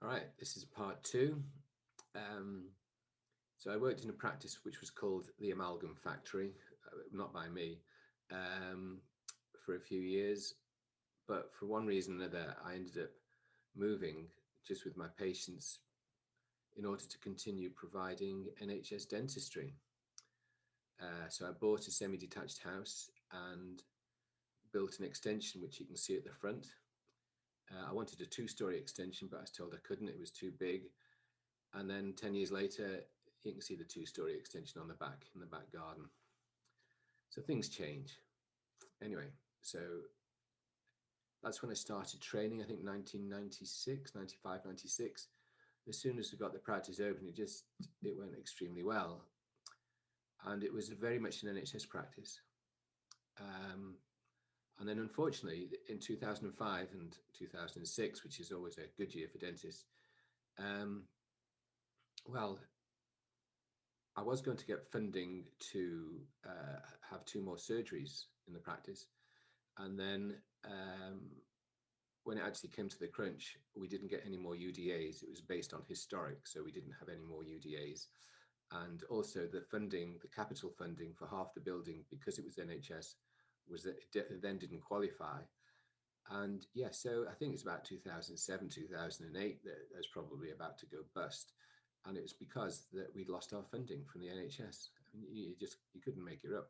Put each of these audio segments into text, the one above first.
All right, this is part two. Um, so I worked in a practice which was called the Amalgam Factory, not by me, um, for a few years. But for one reason or another, I ended up moving just with my patients in order to continue providing NHS dentistry. So I bought a semi-detached house and built an extension, which you can see at the front. I wanted a two-story extension, but I was told I couldn't. It was too big. And then 10 years later, you can see the two-story extension on the back in the back garden. So things change. Anyway, so that's when I started training, I think 1996, 95, 96. As soon as we got the practice open, it went extremely well. And it was very much an NHS practice. Um, and then unfortunately, in 2005 and 2006, which is always a good year for dentists, well, I was going to get funding to have two more surgeries in the practice. And then when it actually came to the crunch, we didn't get any more UDAs. It was based on historic, so we didn't have any more UDAs. And also the funding, the capital funding for half the building, because it was NHS, was that it then didn't qualify. And yeah, so I think it's about 2007, 2008 that was probably about to go bust. And it was because that we'd lost our funding from the NHS. I mean, you couldn't make it up.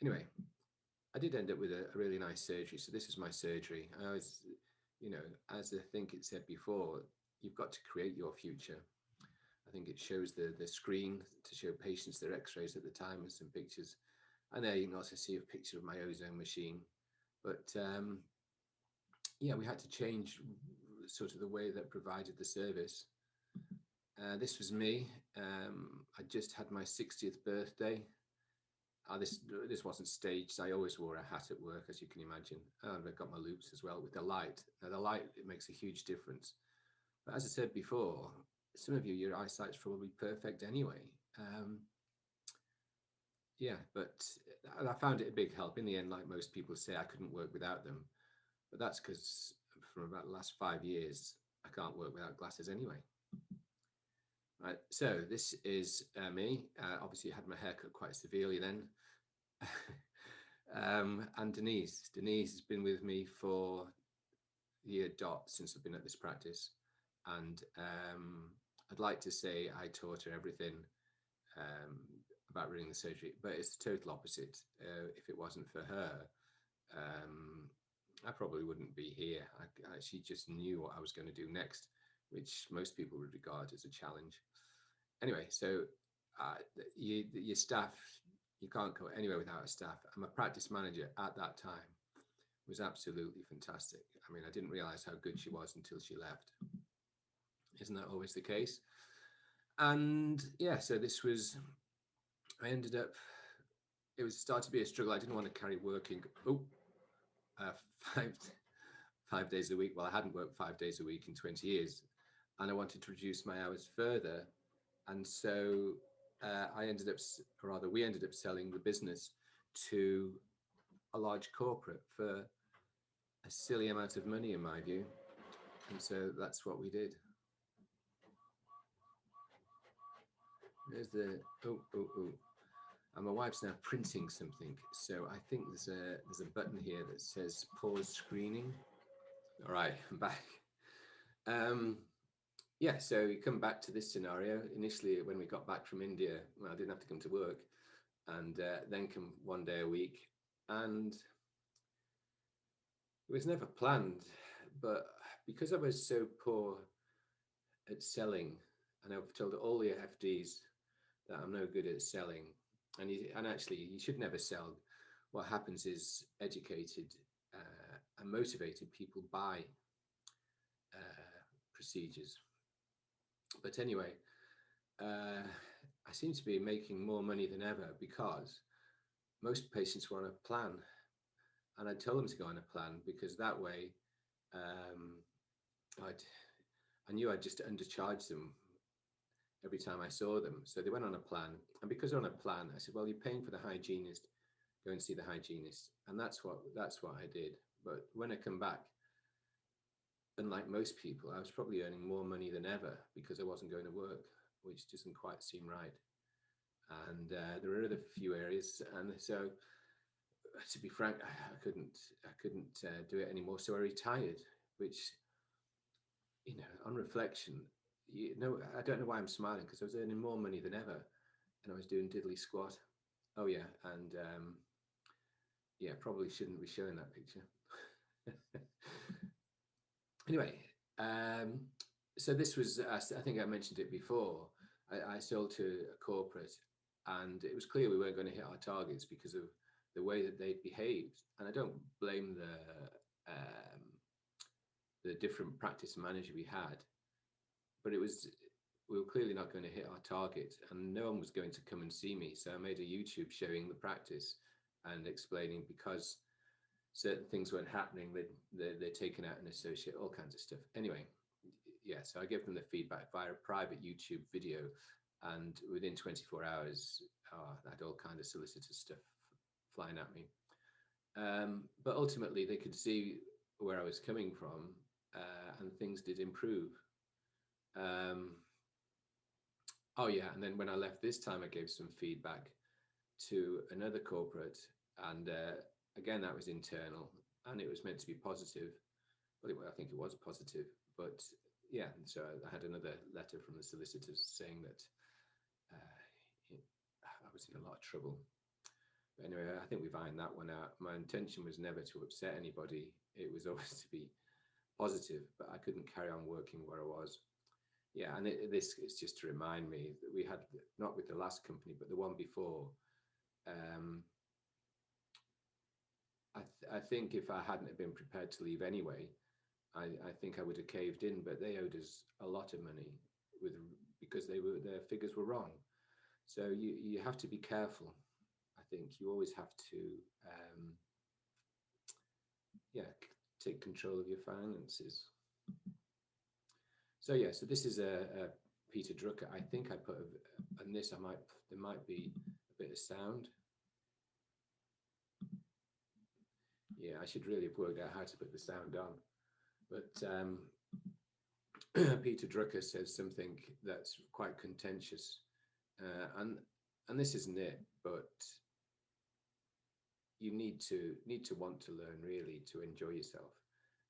Anyway, I did end up with a really nice surgery. So this is my surgery. I was, as I think it said before, you've got to create your future. I think it shows the screen to show patients their x-rays at the time and some pictures. And there you can also see a picture of my ozone machine. But yeah, we had to change sort of the way that provided the service. This was me. I just had my 60th birthday. This wasn't staged. I always wore a hat at work, as you can imagine. And I've got my loops as well with the light. Now the light, it makes a huge difference. But as I said before, some of you, your eyesight's probably perfect anyway. Yeah, but I found it a big help. In the end, like most people say, I couldn't work without them. But that's because for about the last 5 years, I can't work without glasses anyway. Right, so this is me. Obviously, I had my hair cut quite severely then. And Denise has been with me for year dot since I've been at this practice. And I'd like to say I taught her everything about running the surgery, but it's the total opposite. If it wasn't for her, I probably wouldn't be here. She just knew what I was going to do next, which most people would regard as a challenge. Anyway, so your staff, you can't go anywhere without a staff. And my practice manager at that time was absolutely fantastic. I mean, I didn't realize how good she was until she left. Isn't that always the case? And yeah, so I ended up, it was started to be a struggle. I didn't want to carry working five days a week. Well, I hadn't worked 5 days a week in 20 years. And I wanted to reduce my hours further. And so we ended up selling the business to a large corporate for a silly amount of money, in my view. And so that's what we did. There's the, and my wife's now printing something. So I think there's a button here that says pause screening. All right, I'm back. Yeah, so we come back to this scenario. Initially, when we got back from India, well, I didn't have to come to work, and then come 1 day a week. And it was never planned, but because I was so poor at selling, and I've told all the FDs that I'm no good at selling, and actually, you should never sell. What happens is educated and motivated people buy procedures. But anyway, I seem to be making more money than ever because most patients were on a plan, and I tell them to go on a plan because that way I knew I'd just undercharge them every time I saw them. So they went on a plan, and because they're on a plan, I said, well, you're paying for the hygienist, go and see the hygienist. And that's what I did. But when I come back, unlike most people, I was probably earning more money than ever because I wasn't going to work, which doesn't quite seem right. And there were other few areas, and so to be frank, I couldn't do it anymore. So I retired, which, on reflection, I don't know why I'm smiling, because I was earning more money than ever, and I was doing diddly squat. Oh yeah, and yeah, probably shouldn't be showing that picture. Anyway, um, so this was, I think I mentioned it before. I sold to a corporate, and it was clear we weren't going to hit our targets because of the way that they behaved. And I don't blame the different practice manager we had, but we were clearly not going to hit our target, and no one was going to come and see me. So I made a YouTube showing the practice and explaining, because certain things weren't happening, they're taken out an associate, all kinds of stuff. Anyway, yeah, so I gave them the feedback via a private YouTube video, and within 24 hours, I had all kind of solicitor stuff flying at me. But ultimately, they could see where I was coming from, and things did improve. Um, oh yeah, and then when I left this time, I gave some feedback to another corporate, and again, that was internal, and it was meant to be positive. Well, I think it was positive, but yeah. So I had another letter from the solicitors saying that I was in a lot of trouble. But anyway, I think we've ironed that one out. My intention was never to upset anybody. It was always to be positive, but I couldn't carry on working where I was. Yeah, and this is just to remind me that we had, not with the last company, but the one before. Um, I think if I hadn't have been prepared to leave anyway, I think I would have caved in. But they owed us a lot of money with because their figures were wrong. So you have to be careful. I think you always have to yeah, take control of your finances. So yeah, so this is a Peter Drucker. I think I put on this. There might be a bit of sound. Yeah, I should really have worked out how to put the sound on. But Peter Drucker says something that's quite contentious, and this isn't it, but you need to want to learn, really, to enjoy yourself.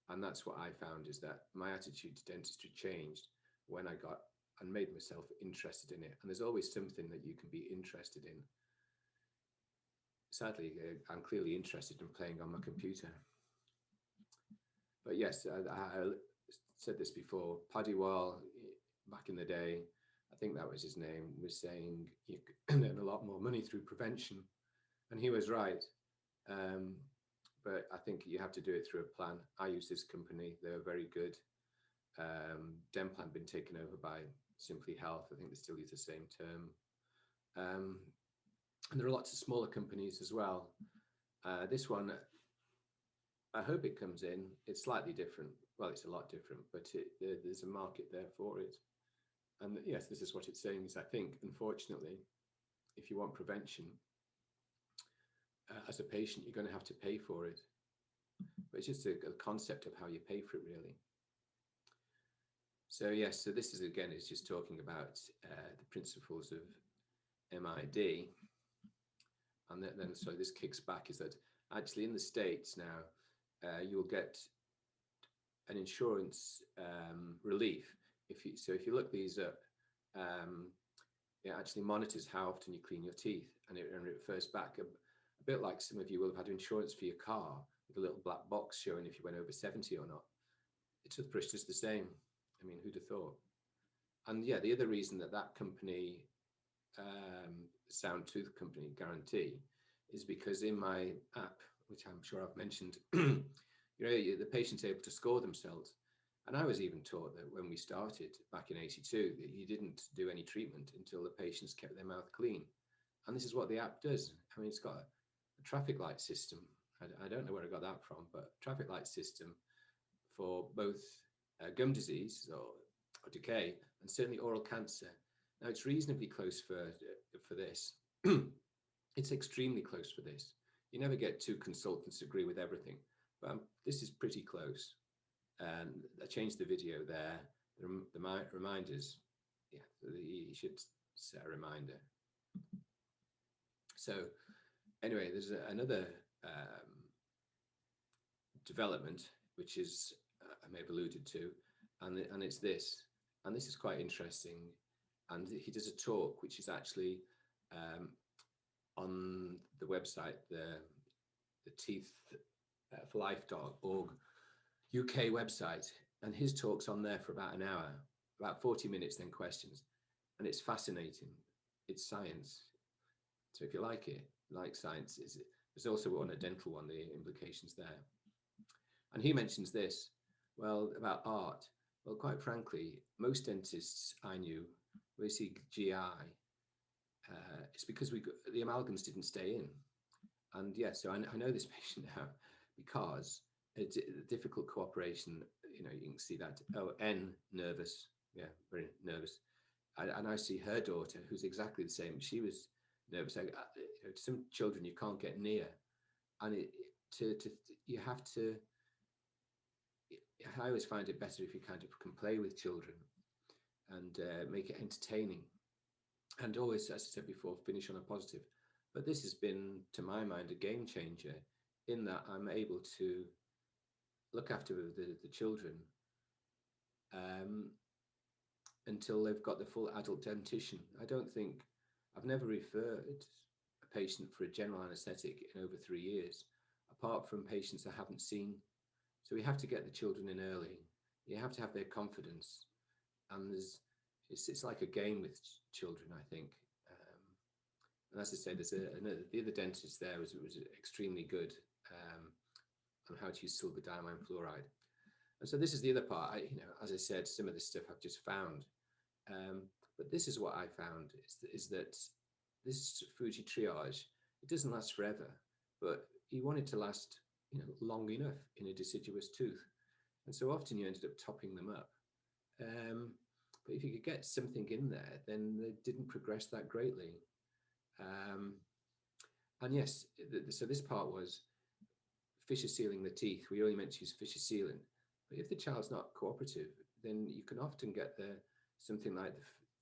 And that's what I found, is that my attitude to dentistry changed when I got and made myself interested in it. And there's always something that you can be interested in. Sadly, I'm clearly interested in playing on my computer. But yes, I said this before. Padiwal, back in the day, I think that was his name, was saying you can earn a lot more money through prevention. And he was right. But I think you have to do it through a plan. I use this company. They're very good. Denplan been taken over by Simply Health. I think they still use the same term. And there are lots of smaller companies as well. This one, I hope it comes in. It's slightly different. Well, it's a lot different, but there's a market there for it. And yes, this is what it's saying, is I think, unfortunately, if you want prevention, as a patient, you're going to have to pay for it. But it's just a concept of how you pay for it, really. So yes, so this is, again, it's just talking about the principles of MID. And then so this kicks back, is that actually in the States now, you'll get an insurance relief. If you look these up, it actually monitors how often you clean your teeth, and it refers back a bit like some of you will have had insurance for your car with a little black box showing if you went over 70 or not. It's just the same. I mean, who'd have thought? And yeah, the other reason that company, Sound Tooth Company, Guarantee, is because in my app, which I'm sure I've mentioned, the patient's able to score themselves. And I was even taught that when we started back in '82, that you didn't do any treatment until the patients kept their mouth clean. And this is what the app does. I mean, it's got a traffic light system. I don't know where I got that from, but traffic light system for both gum disease or decay, and certainly oral cancer. Now, it's reasonably close for this. It's extremely close for this. You never get two consultants agree with everything, but this is pretty close. And I changed the video there. The reminders, yeah, you should set a reminder. So anyway, there's another development, which is I may have alluded to, and it's this, and this is quite interesting. And he does a talk, which is actually on the website, the teeth for life.org UK website, and his talk's on there for about an hour, about 40 minutes, then questions, and it's fascinating. It's science. So if you like it, like science, there's also one, a dental one, the implications there. And he mentions this, well, about art. Well, quite frankly, most dentists I knew, we see GI, it's because the amalgams didn't stay in. And yeah, so I know this patient now because it's difficult cooperation. You know, you can see that. Oh, N, nervous. Yeah, very nervous. And I see her daughter, who's exactly the same. She was nervous. Some children you can't get near, and you have to. I always find it better if you kind of can play with children and make it entertaining, and always, as I said before, finish on a positive. But this has been, to my mind, a game changer in that I'm able to look after the children until they've got the full adult dentition. I've never referred a patient for a general anaesthetic in over 3 years, apart from patients I haven't seen. So we have to get the children in early. You have to have their confidence, and it's like a game with children, I think. And as I say, there's the other dentist there was extremely good on how to use silver diamine fluoride. And so this is the other part. As I said, some of this stuff I've just found, but this is what I found is that this Fuji triage, it doesn't last forever, but he wanted to last long enough in a deciduous tooth, and so often you ended up topping them up. But if you could get something in there, then they didn't progress that greatly. And yes, so this part was fissure sealing the teeth. We only meant to use fissure sealant, but if the child's not cooperative, then you can often get something like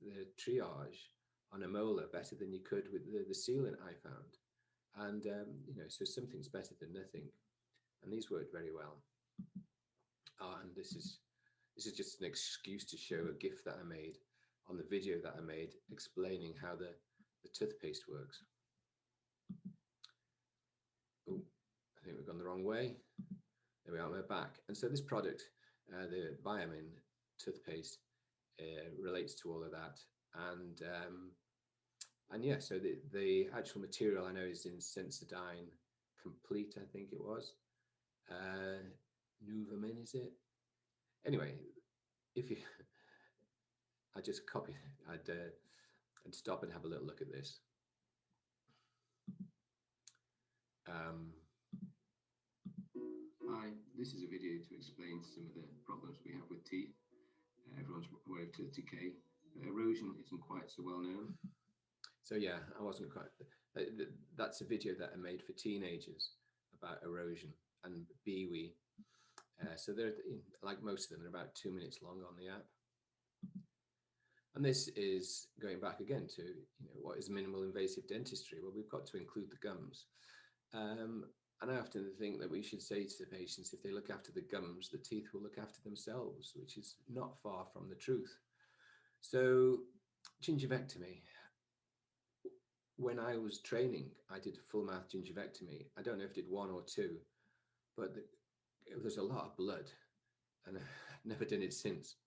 the triage on a molar better than you could with the sealant I found. And so something's better than nothing, and these worked very well. And this is just an excuse to show a GIF that I made on the video that I made explaining how the toothpaste works. Oh, I think we've gone the wrong way. There we are, we're back. And so this product, the Biomin toothpaste, relates to all of that. And yeah, so the actual material I know is in Sensodyne Complete, I think it was. Nuvamin, is it? Anyway, I just copy, I'd stop and have a little look at this. Hi, this is a video to explain some of the problems we have with teeth. Everyone's aware of tooth decay. Erosion isn't quite so well known. So yeah, I wasn't quite. That's a video that I made for teenagers about erosion and BWE. So they're, like most of them, they're about 2 minutes long on the app. And this is going back again to what is minimal invasive dentistry. Well, we've got to include the gums. And I often think that we should say to the patients, if they look after the gums, the teeth will look after themselves, which is not far from the truth. So gingivectomy. When I was training, I did a full mouth gingivectomy. I don't know if I did 1 or 2, but there's a lot of blood, and I've never done it since.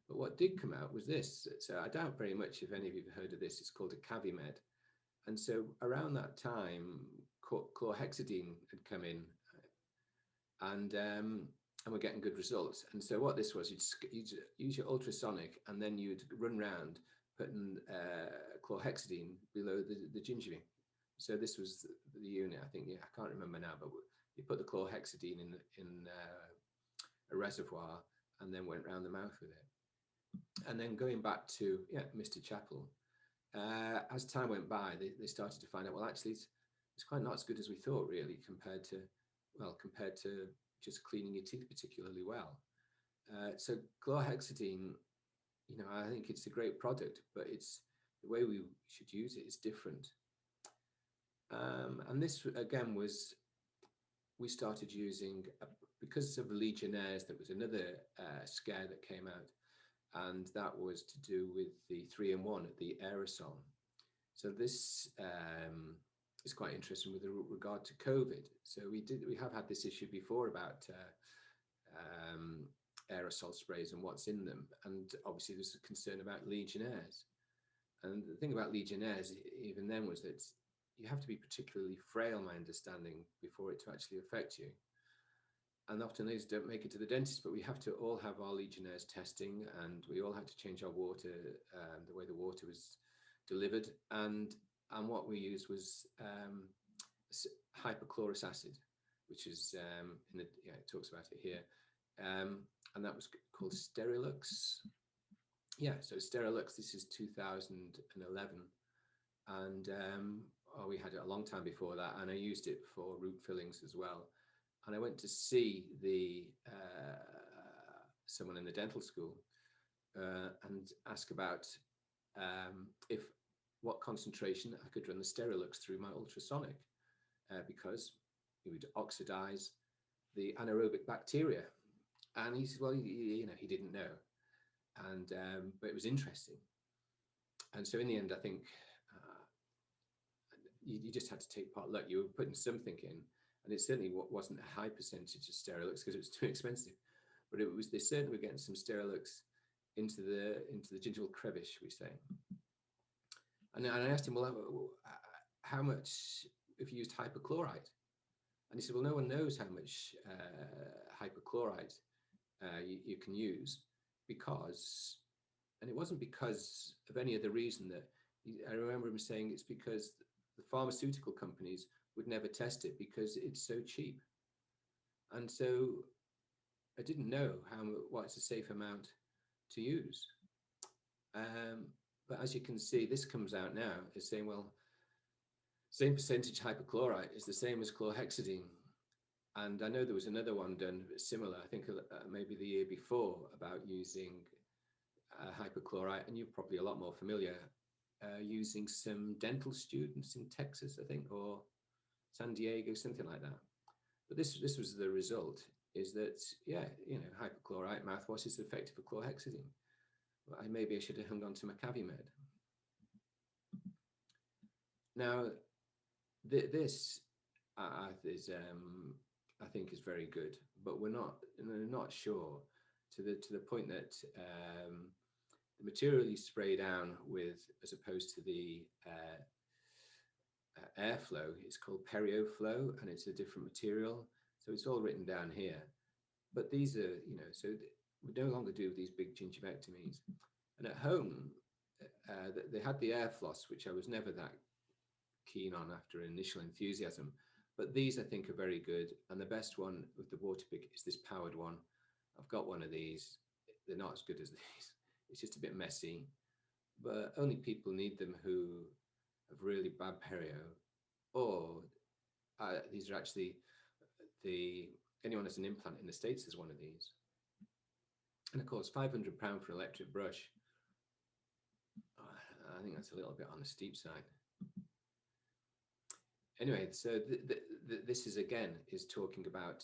But what did come out was this. So I doubt very much if any of you have heard of this. It's called a Cavimed. And so around that time, chlorhexidine had come in, and we're getting good results. And so what this was, you'd use your ultrasonic, and then you'd run round putting chlorhexidine below the gingiva. So this was the unit, I think. Yeah, I can't remember now, but you put the chlorhexidine in a reservoir and then went round the mouth with it. And then going back to Mr. Chappell, as time went by, they started to find out, well, actually, it's quite not as good as we thought, really, compared to just cleaning your teeth particularly well. So chlorhexidine, you know, I think it's a great product, but it's the way we should use it is different. And this again was, we started using because of Legionnaires. There was another scare that came out, and that was to do with the 3-in-1, the aerosol. So this is quite interesting with regard to COVID. So we have had this issue before about aerosol sprays and what's in them, and obviously there's a concern about Legionnaires. And the thing about Legionnaires, even then, was that you have to be particularly frail, my understanding, before it to actually affect you. And often these don't make it to the dentist, but we have to all have our Legionnaires testing, and we all had to change our water, the way the water was delivered. And what we used was hypochlorous acid, which is it talks about it here. And that was called Sterilux. Yeah, so Sterilux, this is 2011. And we had it a long time before that, and I used it for root fillings as well. And I went to see someone in the dental school and ask about what concentration I could run the Sterilux through my ultrasonic, because it would oxidize the anaerobic bacteria. And he said, well, he didn't know, and but it was interesting. And so in the end, I think you just had to take part. Look, you were putting something in, and it certainly wasn't a high percentage of Sterilux because it was too expensive. But it was, they certainly were getting some Sterilux into the gingival crevice, we say. And I asked him, well, how much if you used hypochlorite? And he said, well, no one knows how much hypochlorite you can use, because, and it wasn't because of any other reason. That I remember him saying it's because the pharmaceutical companies would never test it because it's so cheap. And so I didn't know what's a safe amount to use. But as you can see, this comes out now as saying, well, same percentage hypochlorite is the same as chlorhexidine. And I know there was another one done similar, I think maybe the year before, about using hypochlorite, and you're probably a lot more familiar, using some dental students in Texas, I think, or San Diego, something like that. But this was the result, is that, yeah, hypochlorite mouthwash is effective for chlorhexidine. Well, maybe I should have hung on to Macavimed. Now, this is, I think, is very good, but we're not sure to the point that the material you spray down with, as opposed to the airflow, is called PerioFlow, and it's a different material. So it's all written down here. But these are, so we no longer do these big gingivectomies. And at home, they had the air floss, which I was never that keen on after initial enthusiasm. But these, I think, are very good. And the best one with the Waterpik is this powered one. I've got one of these. They're not as good as these. It's just a bit messy. But only people need them who have really bad perio. Or these are actually anyone has an implant in the States has one of these. And of course, £500 for an electric brush. I think that's a little bit on the steep side. Anyway, so this is talking about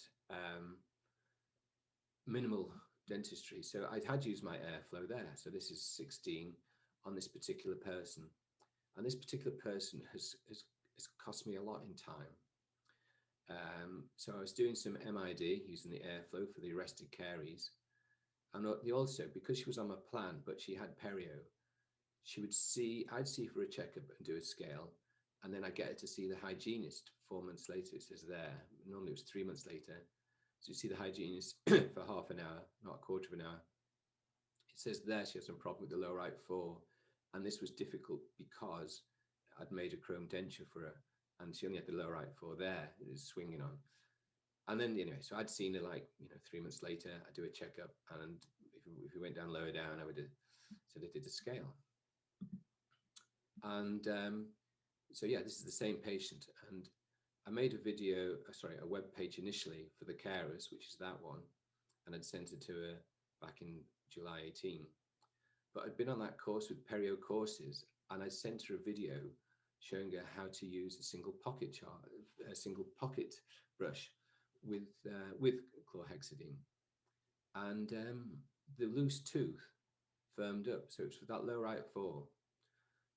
minimal dentistry. So I had used my airflow there. So this is 16 on this particular person. And this particular person has cost me a lot in time. So I was doing some MID using the airflow for the arrested caries. And also, because she was on my plan, but she had perio, I'd see for a checkup and do a scale. And then I get her to see the hygienist 4 months later. It says there, normally it was 3 months later. So you see the hygienist for half an hour, not a quarter of an hour. It says there she has some problem with the lower right 4. And this was difficult because I'd made a chrome denture for her, and she only had the lower right 4 there, it was swinging on. And then, anyway, so I'd seen her 3 months later. I'd do a checkup, and if we went down lower down, I would have said I did a scale. And so, yeah, this is the same patient. And I made a web page initially for the carers, which is that one. And I'd sent it to her back in July 18. But I'd been on that course with Perio Courses, and I sent her a video showing her how to use a single pocket brush with chlorhexidine, and the loose tooth firmed up. So it's for that low right 4.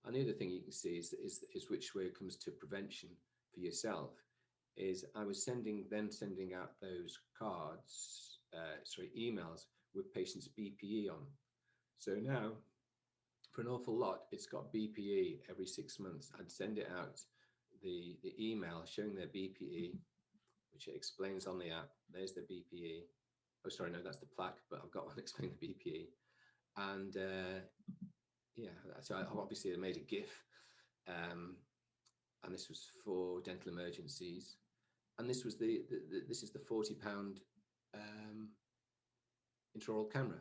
And the other thing you can see is which way it comes to prevention for yourself. Is I was sending out those emails with patients' BPE on. So now, for an awful lot, it's got BPE every 6 months. I'd send it out, the email showing their BPE, which it explains on the app. There's the BPE. Oh, sorry, no, that's the plaque, but I've got one explaining the BPE. And yeah, so I obviously made a GIF, and this was for dental emergencies. And this was this is the £40 intraoral camera.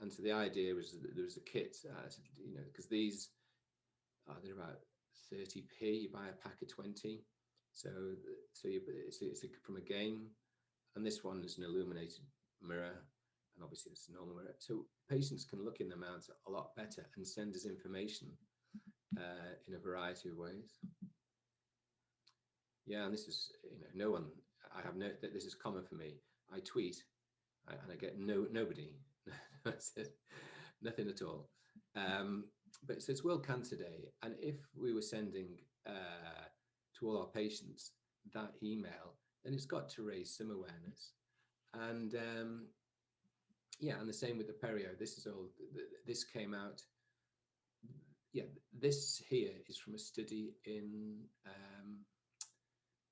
And so the idea was that there was a kit, you know, because these they're about 30p. You buy a pack of 20, so it's from a game, and this one is an illuminated mirror, and obviously it's a normal mirror. So patients can look in their mouths a lot better and send us information in a variety of ways. Yeah, and this is, you know, no one. I have this is common for me. I tweet, and I get nobody. That's it. Nothing at all. But so it's World Cancer Day, and if we were sending to all our patients that email, then it's got to raise some awareness. And yeah, and the same with the Perio. This came out. Yeah, this here is from a study in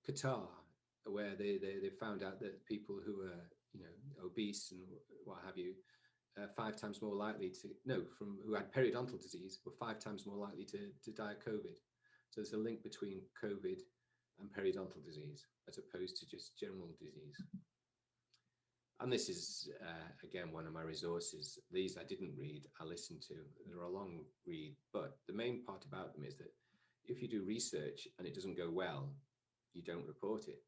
Qatar, where they found out that people who are, you know, obese and what have you, 5 times more likely who had periodontal disease were 5 times more likely to die of COVID. So there's a link between COVID and periodontal disease as opposed to just general disease. And this is, again, one of my resources. These I didn't read, I listened to. They're a long read, but the main part about them is that if you do research and it doesn't go well, you don't report it,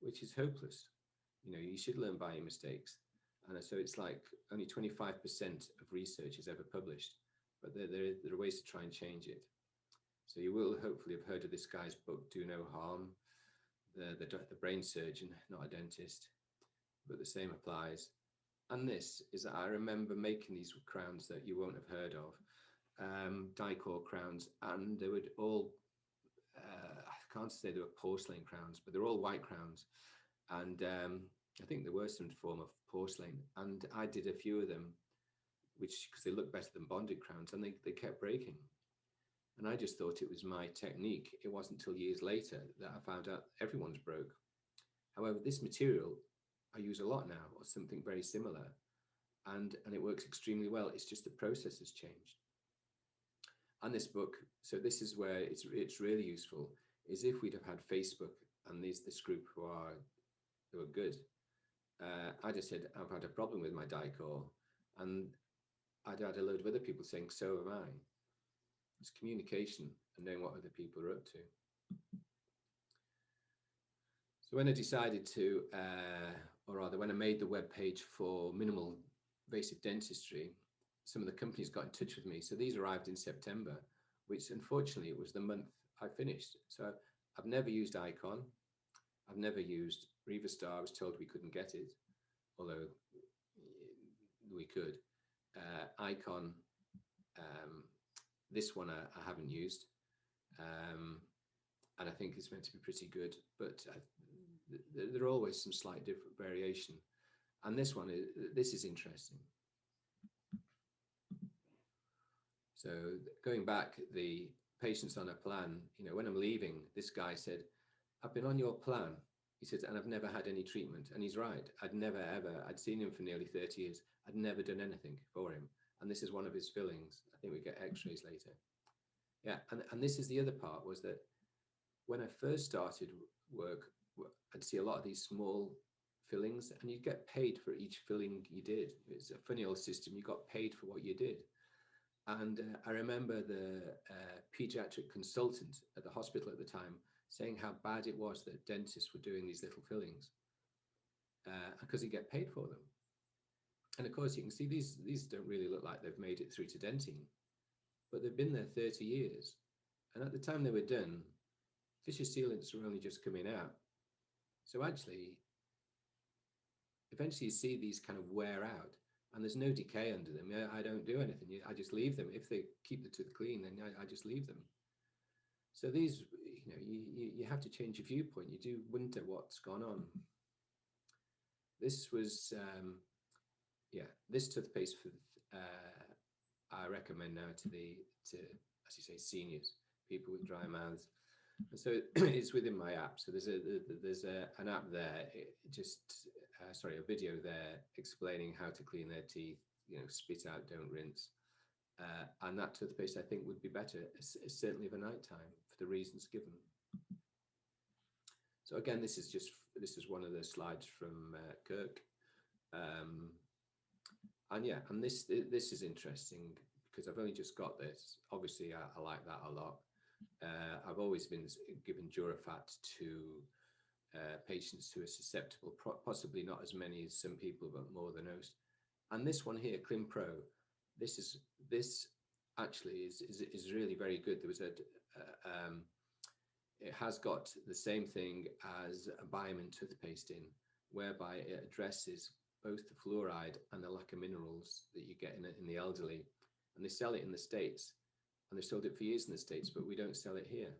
which is hopeless. You know, you should learn by your mistakes. And so it's like only 25% of research is ever published, but there are ways to try and change it. So you will hopefully have heard of this guy's book, Do No Harm, the brain surgeon, not a dentist, but the same applies. And this is that I remember making these crowns that you won't have heard of, die-core crowns, and they would all, I can't say they were porcelain crowns, but they're all white crowns. And I think they were some form of porcelain. And I did a few of them, which, because they look better than bonded crowns, and they kept breaking. And I just thought it was my technique. It wasn't until years later that I found out everyone's broke. However, this material I use a lot now, or something very similar, and it works extremely well. It's just the process has changed. And this book, so this is where it's really useful, is if we'd have had Facebook and this group who are good, I just said, I've had a problem with my die-core, and I'd had a load of other people saying, so have I. It's communication and knowing what other people are up to. So when I decided to, or rather when I made the web page for minimal invasive dentistry, some of the companies got in touch with me. So these arrived in September, which unfortunately it was the month I finished. So I've never used Icon. I've never used Revastar. I was told we couldn't get it, although we could. Icon, this one I haven't used, and I think it's meant to be pretty good, but there are always some slight different variation. And this one, this is interesting. So going back, the patient's on a plan. You know, when I'm leaving, this guy said, I've been on your plan. He said, and I've never had any treatment. And he's right. I'd seen him for nearly 30 years. I'd never done anything for him. And this is one of his fillings. I think we get x-rays later. Yeah, and this is the other part, was that when I first started work, I'd see a lot of these small fillings, and you'd get paid for each filling you did. It's a funny old system. You got paid for what you did. And I remember the pediatric consultant at the hospital at the time saying how bad it was that dentists were doing these little fillings because you get paid for them. And of course, you can see these don't really look like they've made it through to denting, but they've been there 30 years. And at the time they were done, fissure sealants were only just coming out. So actually, eventually you see these kind of wear out, and there's no decay under them. I don't do anything. I just leave them. If they keep the tooth clean, then I just leave them. So these, you have to change your viewpoint. You do wonder what's gone on. This was, this toothpaste for I recommend now to as you say, seniors, people with dry mouths. And so it's within my app. So there's an app there. A video there explaining how to clean their teeth. Spit out, don't rinse. And that toothpaste, I think, would be better, certainly for night time, for the reasons given. So again, this is one of the slides from Kirk. And this is interesting because I've only just got this. Obviously, I like that a lot. I've always been given Durafat to patients who are susceptible, possibly not as many as some people, but more than most. And this one here, Clean Pro, this actually is really very good. There was it has got the same thing as a Biomin toothpaste in, whereby it addresses both the fluoride and the lack of minerals that you get in the elderly. And they sell it in the States, and they've sold it for years in the States, but we don't sell it here.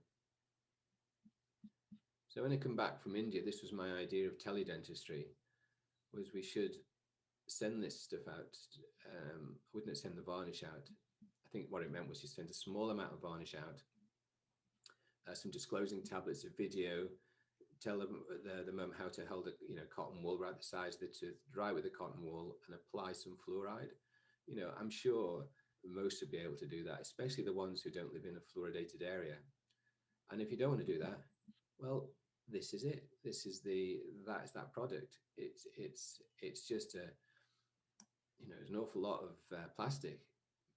So when I come back from India, this was my idea of teledentistry, was we should send this stuff out. I wouldn't send the varnish out. I think what it meant was you send a small amount of varnish out, some disclosing tablets, a video, tell them the mum how to hold a cotton wool right the size of the tooth, dry with the cotton wool, and apply some fluoride. I'm sure most would be able to do that, especially the ones who don't live in a fluoridated area. And if you don't want to do that, well, this is it. That's that product. It's just there's an awful lot of plastic,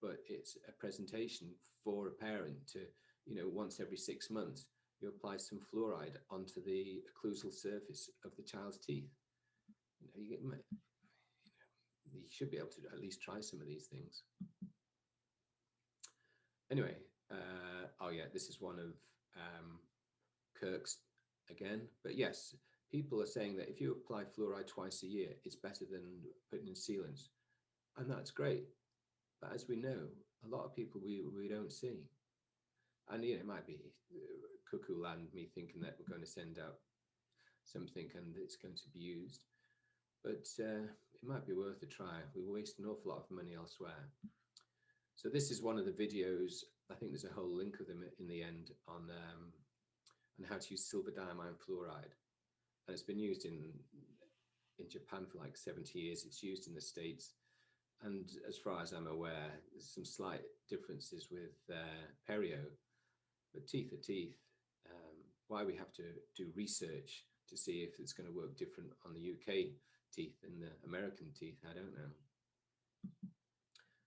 but it's a presentation for a parent to, once every 6 months, you apply some fluoride onto the occlusal surface of the child's teeth. You should be able to at least try some of these things. Anyway, this is one of Kirk's again. But yes, people are saying that if you apply fluoride twice a year, it's better than putting in sealants. And that's great. But as we know, a lot of people we don't see. And it might be cuckoo land, me thinking that we're going to send out something and it's going to be used. But it might be worth a try. We waste an awful lot of money elsewhere. So this is one of the videos. I think there's a whole link of them in the end on how to use silver diamine fluoride. And it's been used in Japan for like 70 years. It's used in the States. And as far as I'm aware, there's some slight differences with perio, but teeth are teeth. Why we have to do research to see if it's going to work different on the UK teeth than the American teeth, I don't know.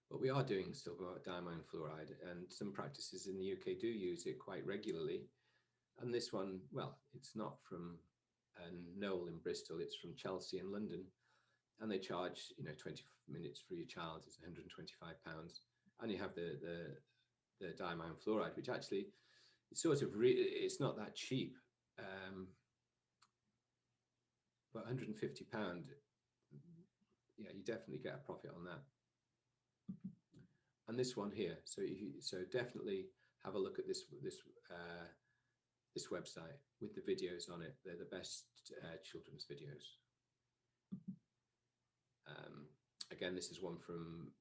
But we are doing silver diamine fluoride, and some practices in the UK do use it quite regularly. And this one, well, it's not from Knoll in Bristol, it's from Chelsea in London. And they charge, 20 minutes for your child is £125. And you have the diamine fluoride, which actually it's sort of it's not that cheap, but £150, yeah, you definitely get a profit on that. And this one here, so definitely have a look at this website with the videos on it. They're the best children's videos. Again, this is one from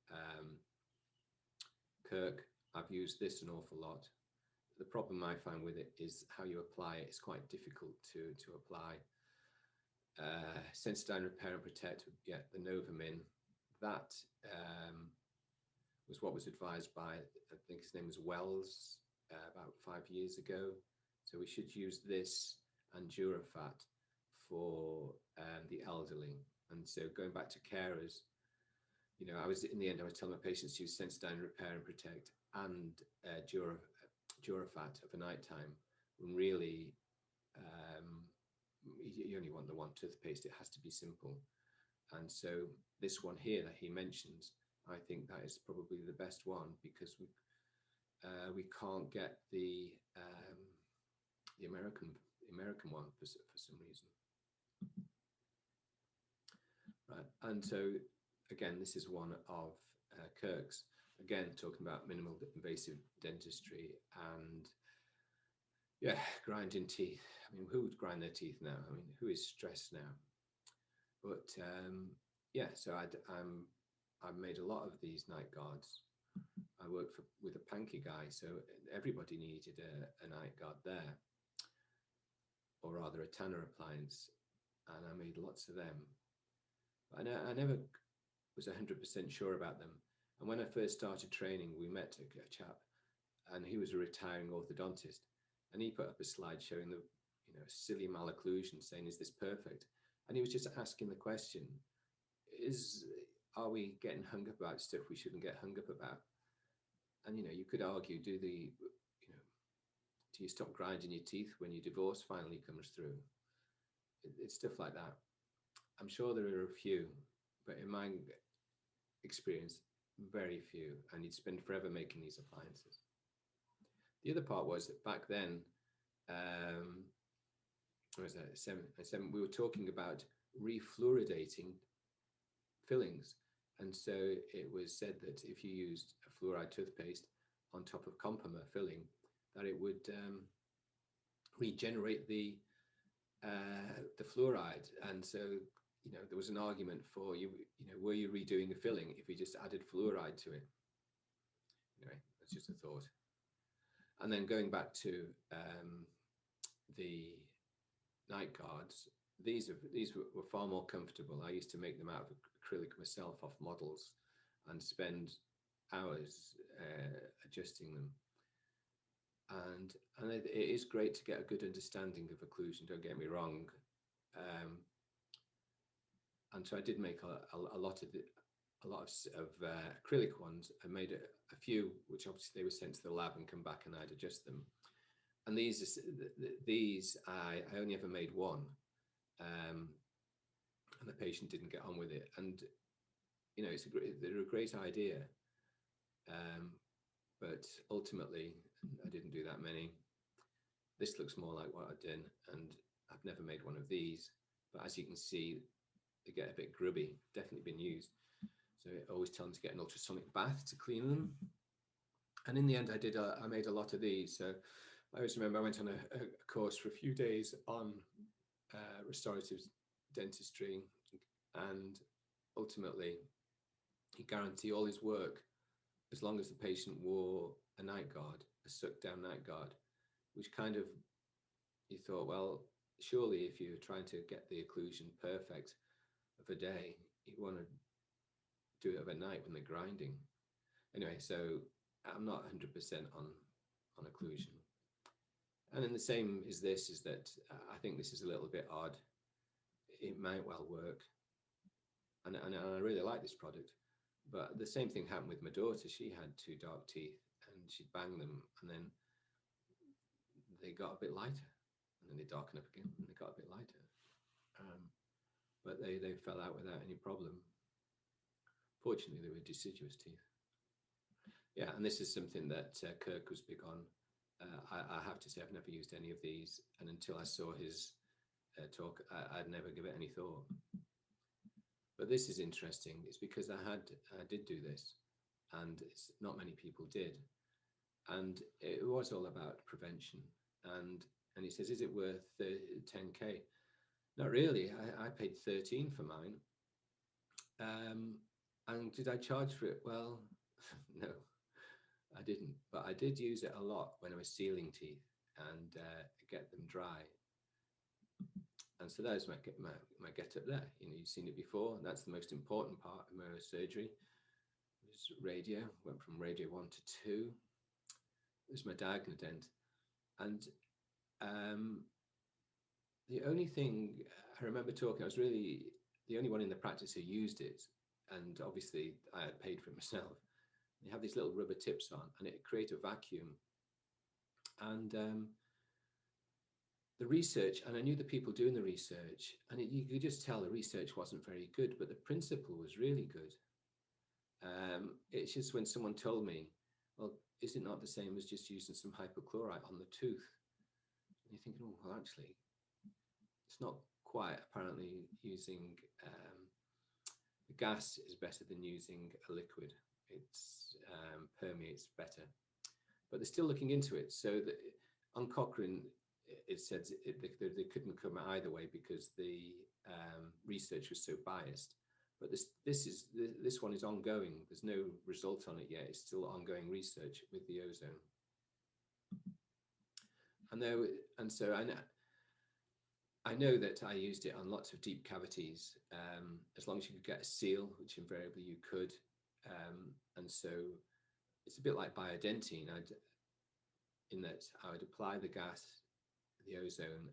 Kirk. I've used this an awful lot. The problem I find with it is how you apply it. It's quite difficult to apply. Sensodyne Repair and Protect, yeah, the Novamin. That was what was advised by, I think his name was Wells, about 5 years ago. So we should use this and Durafat for the elderly. And so going back to carers, I was telling my patients to use Sensodyne Repair and Protect and Durafat for night time. When really, you only want the one toothpaste. It has to be simple. And so this one here that he mentions, I think that is probably the best one, because we can't get the American one for some reason. Right, and so again, this is one of Kirk's, again talking about minimal invasive dentistry and yeah, grinding teeth. I mean, who would grind their teeth now? I mean, who is stressed now? But yeah, so I've made a lot of these night guards. I worked with a Panky guy, so everybody needed a night guard there, or rather a Tanner appliance, and I made lots of them. But I never was 100% sure about them. And when I first started training, we met a chap, and he was a retiring orthodontist, and he put up a slide showing the silly malocclusion, saying, "Is this perfect?" And he was just asking the question: are we getting hung up about stuff we shouldn't get hung up about? And you could argue, do you stop grinding your teeth when your divorce finally comes through? It's stuff like that. I'm sure there are a few, but in my experience, very few, and you'd spend forever making these appliances. The other part was that back then, what was that, seven, we were talking about refluoridating fillings. And so it was said that if you used a fluoride toothpaste on top of Compomer filling, that it would regenerate the fluoride. And so there was an argument for were you redoing a filling if you just added fluoride to it? Anyway, that's just a thought. And then going back to the night guards, these were far more comfortable. I used to make them out of acrylic myself off models and spend hours adjusting them. And it is great to get a good understanding of occlusion, don't get me wrong. And so I did make a lot of acrylic ones. I made a few, which obviously they were sent to the lab and come back, and I'd adjust them. And these I only ever made one, and the patient didn't get on with it. And they're a great idea, but ultimately I didn't do that many. This looks more like what I've done, and I've never made one of these. But as you can see, they get a bit grubby. Definitely been used. So I always tell them to get an ultrasonic bath to clean them. And in the end, I made a lot of these. So I always remember I went on a course for a few days on restorative dentistry, and ultimately he guaranteed all his work as long as the patient wore a night guard, a suck down night guard, which kind of, you thought, well, surely if you're trying to get the occlusion perfect of a day, you want to do it of a night when they're grinding. Anyway, so I'm not 100% on occlusion. And then the same is this, is that I think this is a little bit odd. It might well work. And I really like this product. But the same thing happened with my daughter. She had two dark teeth, and she'd bang them, and then they got a bit lighter, and then they darken up again, and they got a bit lighter. But they fell out without any problem. Fortunately, they were deciduous teeth. Yeah, and this is something that Kirk was big on. I have to say, I've never used any of these, and until I saw his talk, I'd never give it any thought. But this is interesting. It's because I did do this, and it's not many people did, and it was all about prevention. And he says, "Is it worth 10K?" Not really. I paid 13 for mine. And did I charge for it? Well, no, I didn't. But I did use it a lot when I was sealing teeth and get them dry. And so there's my get up there. You've seen it before. And that's the most important part of my surgery. It was radio. Went from radio 1 to 2. There's my diagonal dent. And the only thing I remember talking, I was really the only one in the practice who used it. And obviously I had paid for it myself. You have these little rubber tips on, and it creates a vacuum. And the research, and I knew the people doing the research, and you could just tell the research wasn't very good, but the principle was really good. It's just when someone told me, well, is it not the same as just using some hypochlorite on the tooth? And you're thinking, oh, well, actually, it's not quite. Apparently, using the gas is better than using a liquid. It's permeates better, but they're still looking into it. So on Cochrane, it said they couldn't come either way because the research was so biased. But this one is ongoing. There's no result on it yet. It's still ongoing research with the ozone. And so I know that I used it on lots of deep cavities, as long as you could get a seal, which invariably you could. And so it's a bit like biodentine. In that I would apply the gas, the ozone,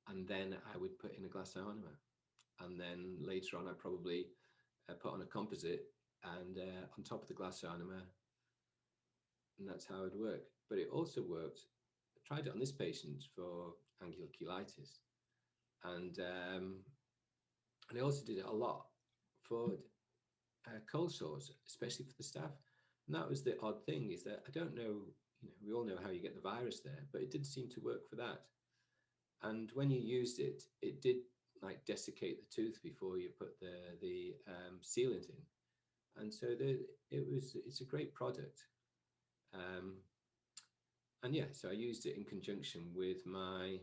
and then I would put in a glass ionomer. And then later on, I probably put on a composite and on top of the glass ionomer, and that's how it would work. But it also worked. I tried it on this patient for angular cheilitis, and I also did it a lot for cold sores, especially for the staff. And that was the odd thing, is that I don't know, we all know how you get the virus there, but it did seem to work for that. And when you used it, it did like desiccate the tooth before you put the sealant in. And so it's a great product. And yeah, so I used it in conjunction with my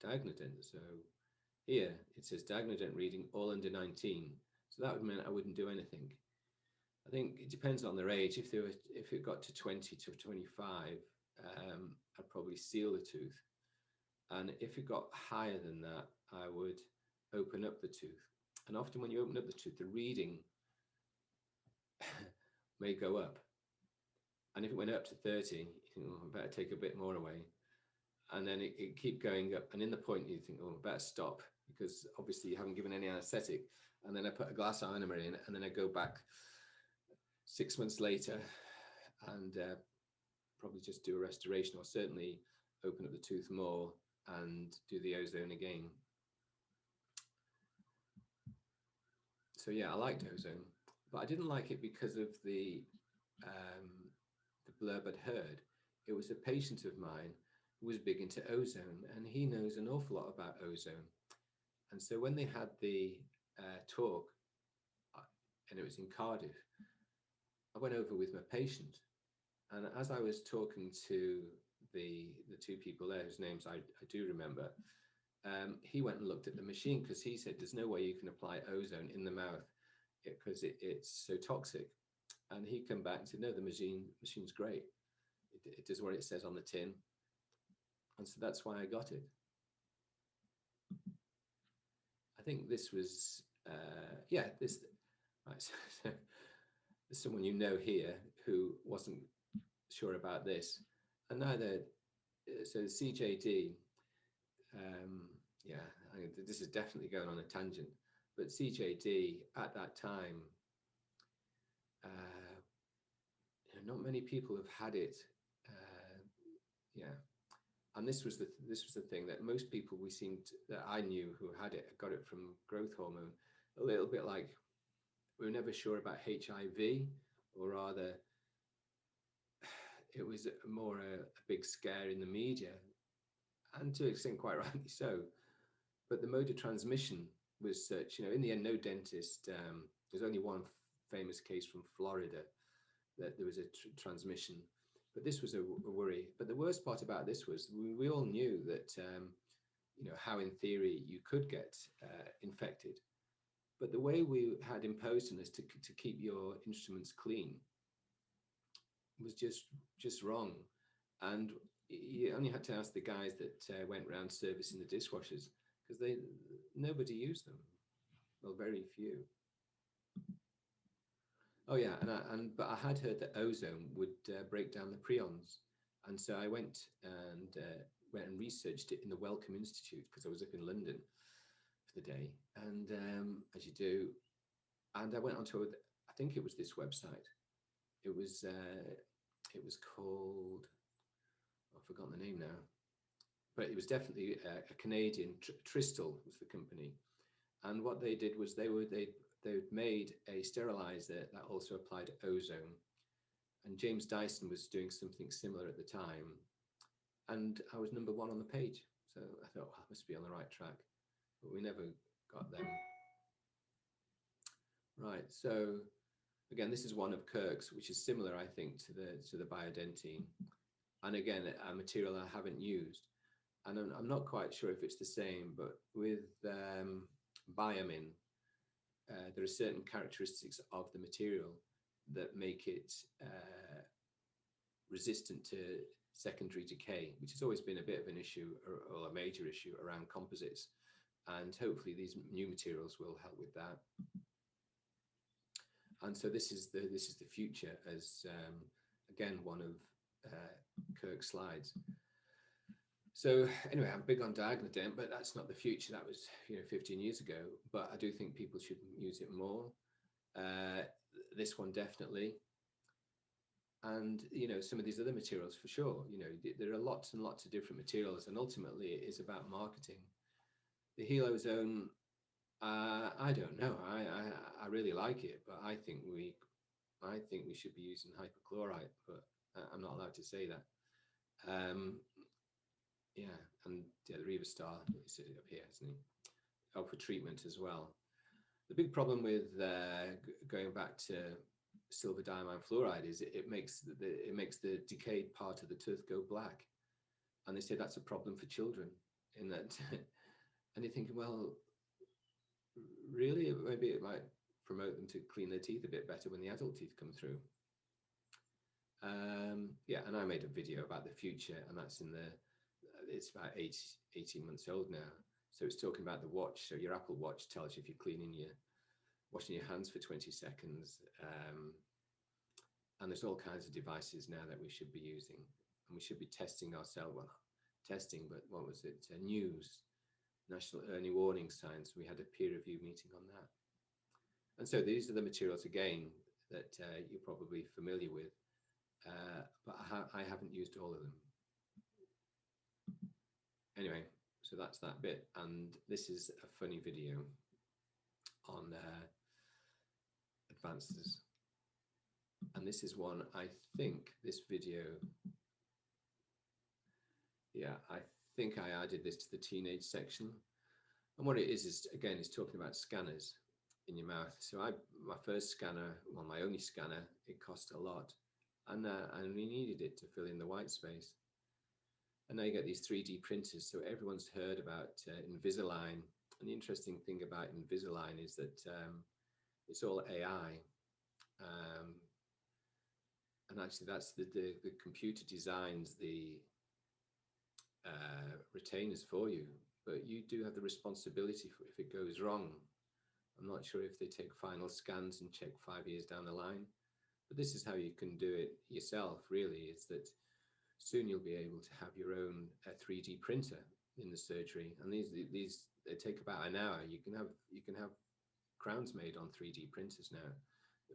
Diagnodent. So here it says Diagnodent reading all under 19. So that would mean I wouldn't do anything. I think it depends on their age. If it got to 20 to 25, I'd probably seal the tooth. And if it got higher than that, I would open up the tooth. And often when you open up the tooth, the reading may go up. And if it went up to 30, you think, oh, I better take a bit more away. And then it keep going up. And in the point, you think, oh, I better stop, because obviously you haven't given any anesthetic. And then I put a glass ionomer in, and then I go back 6 months later and probably just do a restoration, or certainly open up the tooth more and do the ozone again. So yeah, I liked ozone, but I didn't like it because of the blurb I'd heard. It was a patient of mine who was big into ozone, and he knows an awful lot about ozone. And so when they had the talk, and it was in Cardiff, I went over with my patient, and as I was talking to the two people there, whose names I do remember, he went and looked at the machine, because he said there's no way you can apply ozone in the mouth because it's so toxic. And he came back and said, no, the machine's great. It does what it says on the tin. And so that's why I got it. I think this was, this, right, so there's someone you know here who wasn't sure about this, and neither, so CJD, this is definitely going on a tangent, but CJD at that time, not many people have had it, and this was the thing that most people that I knew who had it got it from growth hormone, a little bit like we were never sure about HIV, or rather, it was more a big scare in the media, and to an extent quite rightly so. But the mode of transmission was such, in the end, no dentist, there's only one famous case from Florida that there was a transmission, but this was a worry. But the worst part about this was we all knew that, how in theory you could get infected, but the way we had imposed on us to keep your instruments clean was just wrong. And you only had to ask the guys that went around servicing the dishwashers, because nobody used them. Well, very few. Oh yeah, but I had heard that ozone would break down the prions, and so I went and researched it in the Wellcome Institute, because I was up in London for the day, and as you do, and I went onto I think it was this website. It was called, I've forgotten the name now, but it was definitely a Canadian. Tristal was the company, and what they did was they made a sterilizer that also applied ozone, and James Dyson was doing something similar at the time, and I was number one on the page. So I thought, well, I must be on the right track, but we never got them. Right. So again, this is one of Kirk's, which is similar, I think, to the biodentine, and again, a material I haven't used, and I'm not quite sure if it's the same, but with Biomin, there are certain characteristics of the material that make it resistant to secondary decay, which has always been a bit of an issue, or a major issue around composites, and hopefully these new materials will help with that. And so this is the future, as again, one of Kirk's slides. So anyway, I'm big on diagonal dent, but that's not the future. That was 15 years ago. But I do think people should use it more. This one definitely, and some of these other materials for sure. There are lots and lots of different materials, and ultimately it is about marketing. The Helo Zone, I don't know. I really like it, but I think we should be using hypochlorite, but I'm not allowed to say that. Yeah, and the Riva Star is up here, isn't he? Oh, for treatment as well. The big problem with going back to silver diamine fluoride is it makes the decayed part of the tooth go black, and they say that's a problem for children. In that, and you're thinking, well, really, maybe it might promote them to clean their teeth a bit better when the adult teeth come through. Yeah, and I made a video about the future, and that's it's about 18 months old now. So it's talking about the watch. So your Apple Watch tells you if you're washing your hands for 20 seconds. And there's all kinds of devices now that we should be using, and we should be testing ourselves. Well, not testing, but what was it? News, National Early Warning Signs. We had a peer review meeting on that. And so these are the materials, again, that you're probably familiar with, but I haven't used all of them. Anyway, so that's that bit, and this is a funny video on advances, and this is one, I think this video, yeah, I think I added this to the teenage section, and what it is again, is talking about scanners in your mouth. So my first scanner, well, my only scanner, it cost a lot, and we needed it to fill in the white space. And now you get these 3D printers. So everyone's heard about Invisalign. And the interesting thing about Invisalign is that it's all AI. And actually that's the computer designs the retainers for you, but you do have the responsibility for if it goes wrong. I'm not sure if they take final scans and check 5 years down the line, but this is how you can do it yourself, really, is that soon you'll be able to have your own 3D printer in the surgery, and these they take about an hour. You can have crowns made on 3D printers now,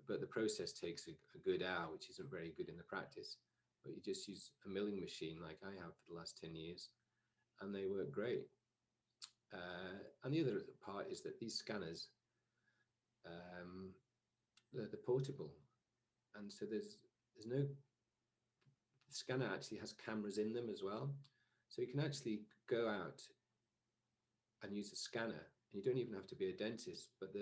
but the process takes a good hour, which isn't very good in the practice. But you just use a milling machine like I have for the last 10 years, and they work great. And the other part is that these scanners, they're portable, and so there's no. The scanner actually has cameras in them as well, so you can actually go out and use a scanner, and you don't even have to be a dentist. But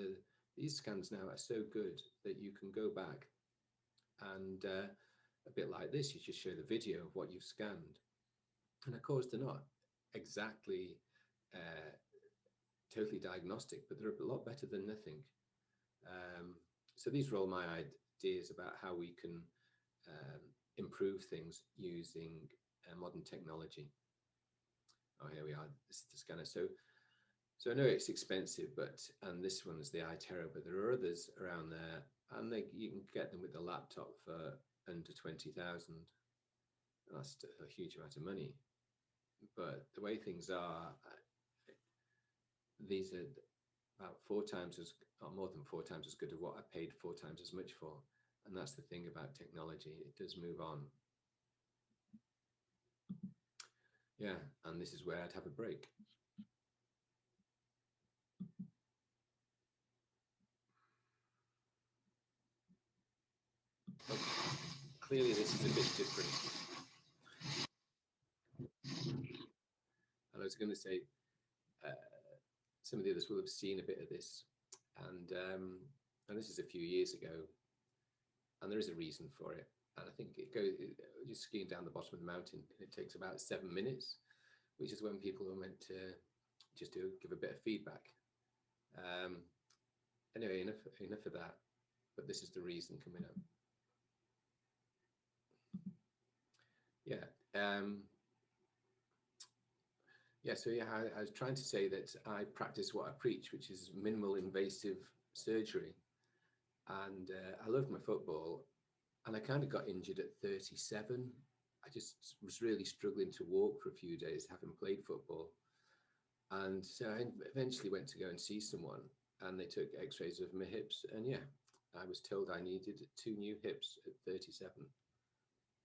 these scans now are so good that you can go back and a bit like this, you just show the video of what you've scanned, and of course they're not exactly totally diagnostic, but they're a lot better than nothing. So these are all my ideas about how we can improve things using modern technology. Oh, here we are. This is the scanner. So I know it's expensive, and this one's the iTerra, but there are others around there, and you can get them with the laptop for under 20,000. That's a huge amount of money. But the way things are, these are about 4 times as, or more than 4 times as good as what I paid 4 times as much for. And that's the thing about technology, it does move on. Yeah, and this is where I'd have a break. Okay. Clearly, this is a bit different. And I was going to say, uh, some of the others will have seen a bit of this, and this is a few years ago, and there is a reason for it. And I think you're skiing down the bottom of the mountain, and it takes about 7 minutes, which is when people are meant to just give a bit of feedback. Um, anyway, enough of that. But this is the reason coming up. Yeah. So I was trying to say that I practice what I preach, which is minimal invasive surgery. And I loved my football, and I kind of got injured at 37. I just was really struggling to walk for a few days, having played football. And so I eventually went to go and see someone, and they took x-rays of my hips. And yeah, I was told I needed 2 new hips at 37,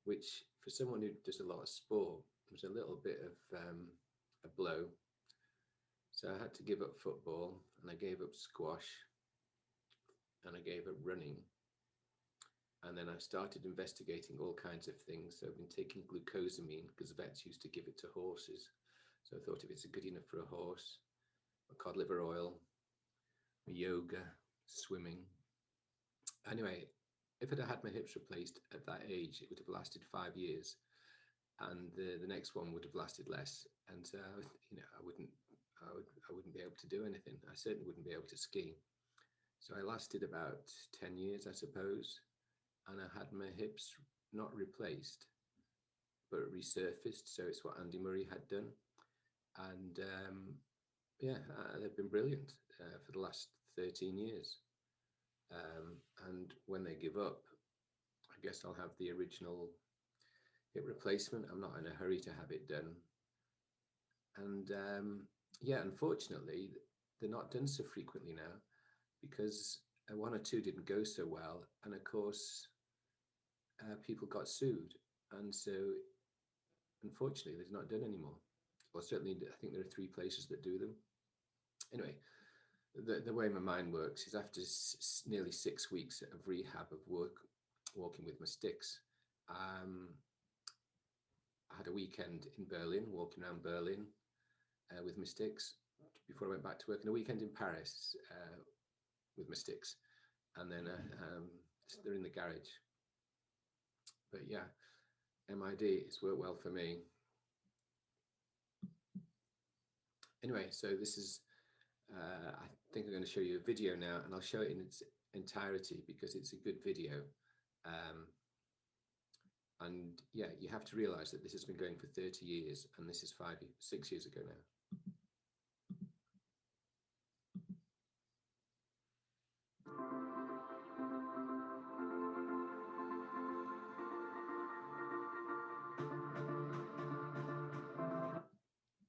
which for someone who does a lot of sport was a little bit of a blow. So I had to give up football, and I gave up squash, and I gave up running. And then I started investigating all kinds of things. So I've been taking glucosamine because vets used to give it to horses. So I thought if it's good enough for a horse, cod liver oil, yoga, swimming. Anyway, if I'd had my hips replaced at that age, it would have lasted 5 years, and the next one would have lasted less. And I wouldn't be able to do anything. I certainly wouldn't be able to ski. So I lasted about 10 years, I suppose, and I had my hips not replaced, but resurfaced. So it's what Andy Murray had done. And they've been brilliant for the last 13 years. And when they give up, I guess I'll have the original hip replacement. I'm not in a hurry to have it done. And unfortunately, they're not done so frequently now because one or two didn't go so well. And of course, people got sued. And so, unfortunately, they're not done anymore. Well, certainly, I think there are 3 places that do them. Anyway, the way my mind works is after nearly 6 weeks of rehab of walking with my sticks, I had a weekend in Berlin, walking around Berlin with my sticks before I went back to work, and a weekend in Paris with my sticks, and then they're in the garage. But yeah, MID, it's worked well for me. Anyway, so this is, I think I'm going to show you a video now, and I'll show it in its entirety because it's a good video. And yeah, you have to realize that this has been going for 30 years, and this is 6 years ago now.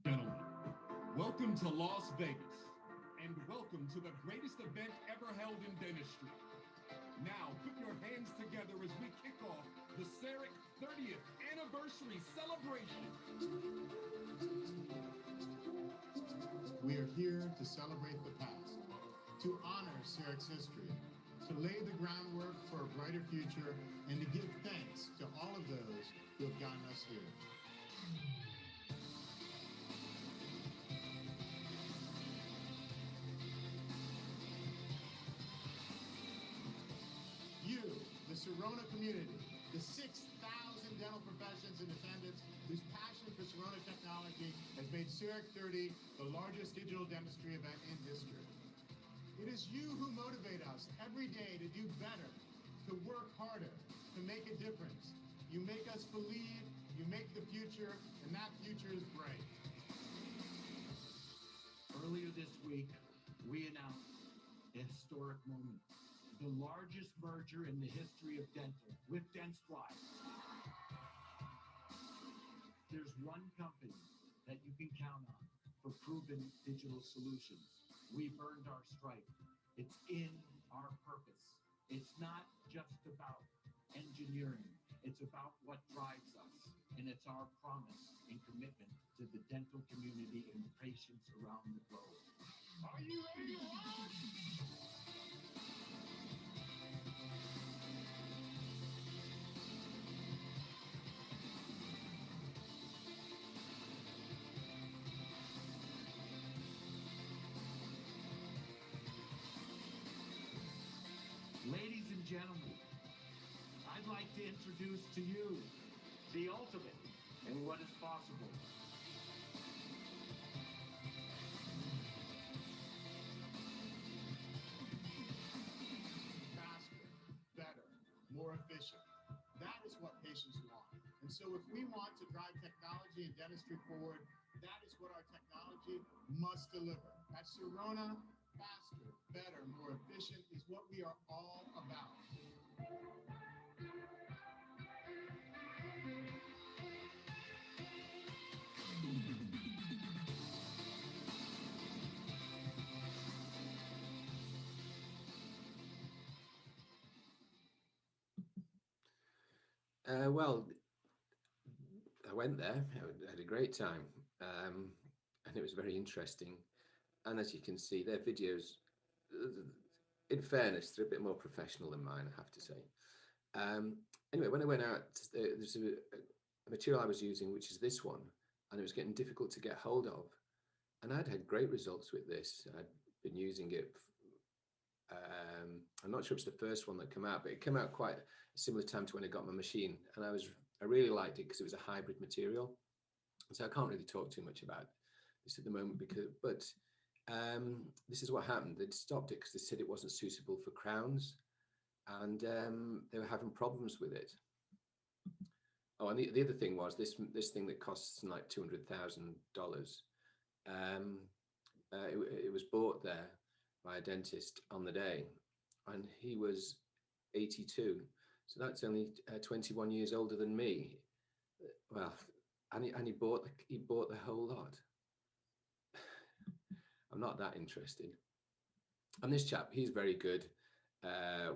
Gentlemen, welcome to Las Vegas, and welcome to the greatest event ever held in dentistry. Now, put your hands together as we kick off the CEREC 30th anniversary celebration. We are here to celebrate the past, to honor CEREC's history, to lay the groundwork for a brighter future, and to give thanks to all of those who have gotten us here. You, the Sirona community, the 6,000 dental professions in attendance whose passion for Sirona technology has made CEREC 30 the largest digital dentistry event in history. It is you who motivate us every day to do better, to work harder, to make a difference. You make us believe, you make the future, and that future is bright. Earlier this week, we announced a historic moment. The largest merger in the history of dental with Dentsply. There's one company that you can count on for proven digital solutions. We've earned our stripe. It's in our purpose. It's not just about engineering. It's about what drives us, and it's our promise and commitment to the dental community and patients around the globe. Are you ready to rock? Ladies and gentlemen, I'd like to introduce to you the ultimate in what is possible. Faster, better, more efficient. That is what patients want. And so if we want to drive technology and dentistry forward, that is what our technology must deliver. At Sirona, faster, better, more efficient is what we are all about. Well, I went there. I had a great time, and it was very interesting. And as you can see, their videos, in fairness, they're a bit more professional than mine, I have to say. Anyway, when I went out, there's a material I was using, which is this one, and it was getting difficult to get hold of. And I'd had great results with this. I'd been using it. I'm not sure it's the first one that came out, but it came out quite a similar time to when I got my machine, and I really liked it because it was a hybrid material. So I can't really talk too much about this at the moment but this is what happened. They'd stopped it because they said it wasn't suitable for crowns, and they were having problems with it. Oh, and the other thing was this thing that costs like $200,000. It was bought there by a dentist on the day, and he was 82, so that's only 21 years older than me. Well, and he bought the whole lot. I'm not that interested. And this chap, he's very good.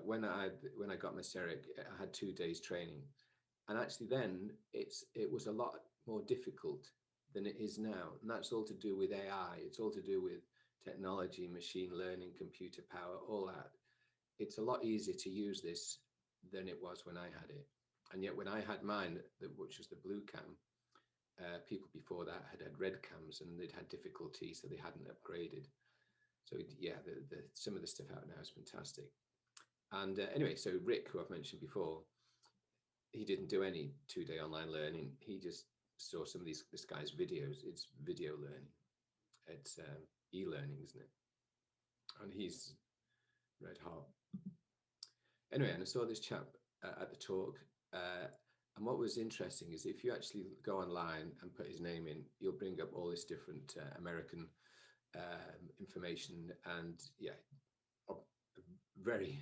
When I got my CEREC, I had 2 days training, and actually then it was a lot more difficult than it is now, and that's all to do with AI. It's all to do with technology, machine learning, computer power, all that. It's a lot easier to use this than it was when I had it. And yet when I had mine, which was the blue cam, people before that had red cams, and they'd had difficulty, so they hadn't upgraded. So yeah, some of the stuff out now is fantastic. And anyway, so Rick, who I've mentioned before, he didn't do any 2-day online learning. He just saw some of this guy's videos. It's video learning. It's e-learning, isn't it? And he's red hot. Anyway, and I saw this chap at the talk, and what was interesting is if you actually go online and put his name in, you'll bring up all this different American information, and yeah, very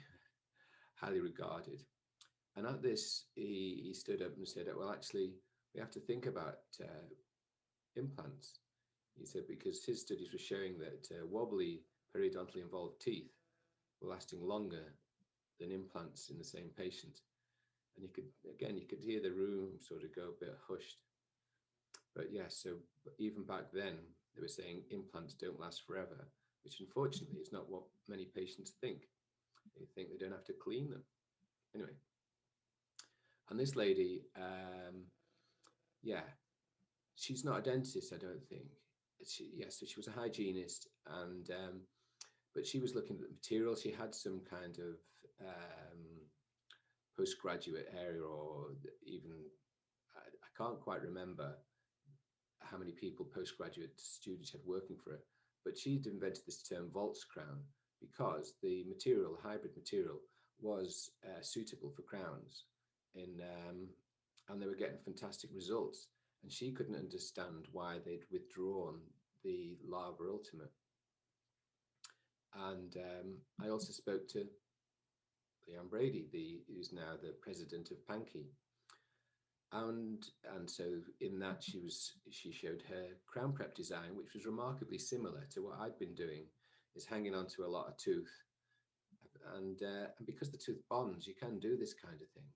highly regarded. And at this, he stood up and said, well, actually, we have to think about implants. He said, because his studies were showing that wobbly periodontally involved teeth were lasting longer than implants in the same patient. And you could hear the room sort of go a bit hushed. But yeah, so even back then, they were saying implants don't last forever, which unfortunately is not what many patients think. They think they don't have to clean them. Anyway, and this lady, yeah, she's not a dentist, I don't think. So she was a hygienist, and but she was looking at the material. She had some kind of postgraduate area, or even I can't quite remember how many people postgraduate students had working for her, but she'd invented this term Volts crown because the material, hybrid material, was suitable for crowns, and they were getting fantastic results. And she couldn't understand why they'd withdrawn the Lava Ultimate. And I also spoke to Leanne Brady, who's now the president of Pankey. And so in that she showed her crown prep design, which was remarkably similar to what I'd been doing, is hanging onto a lot of tooth. And because the tooth bonds, you can do this kind of thing.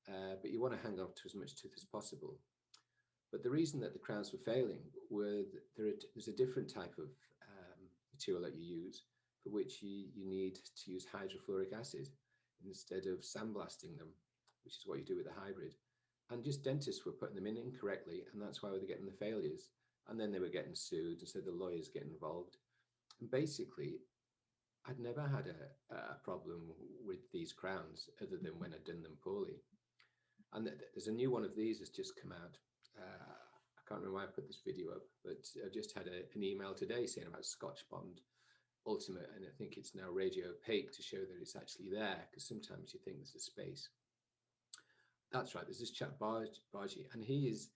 but you want to hang on to as much tooth as possible. But the reason that the crowns were failing were there's a different type of material that you use, for which you need to use hydrofluoric acid instead of sandblasting them, which is what you do with the hybrid. And just dentists were putting them in incorrectly, and that's why they were getting the failures. And then they were getting sued, and so the lawyers get involved. And basically, I'd never had a problem with these crowns other than when I'd done them poorly. And there's a new one of these has just come out. I can't remember why I put this video up, but I just had an email today saying about Scotch Bond Ultimate, and I think it's now radio opaque to show that it's actually there, because sometimes you think there's a space. That's right. There's this chap Bargy, and he is,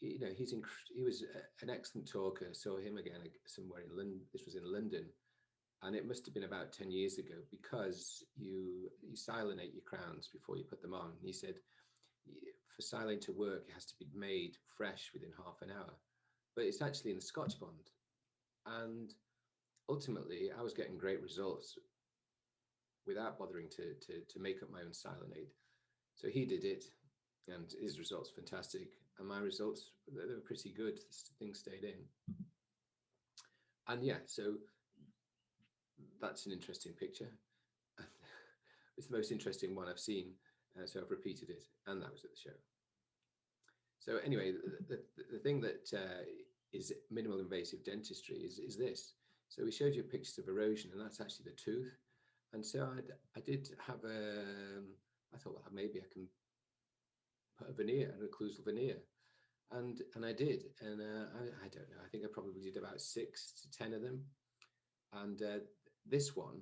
you know, he was an excellent talker. I saw him again somewhere in London. This was in London, and it must have been about 10 years ago, because you silinate your crowns before you put them on. He said for silane to work, it has to be made fresh within half an hour, but it's actually in the Scotch Bond. And ultimately, I was getting great results without bothering to make up my own silanate. So he did it, and his results fantastic, and my results, they were pretty good. Things stayed in. And yeah, so that's an interesting picture. It's the most interesting one I've seen, so I've repeated it, and that was at the show. So anyway, the thing that is minimal invasive dentistry is this. So we showed you pictures of erosion, and that's actually the tooth. And so I did have I thought, well, maybe I can put a veneer, an occlusal veneer. And I did, and I don't know, I think I probably did about 6 to 10 of them. And this one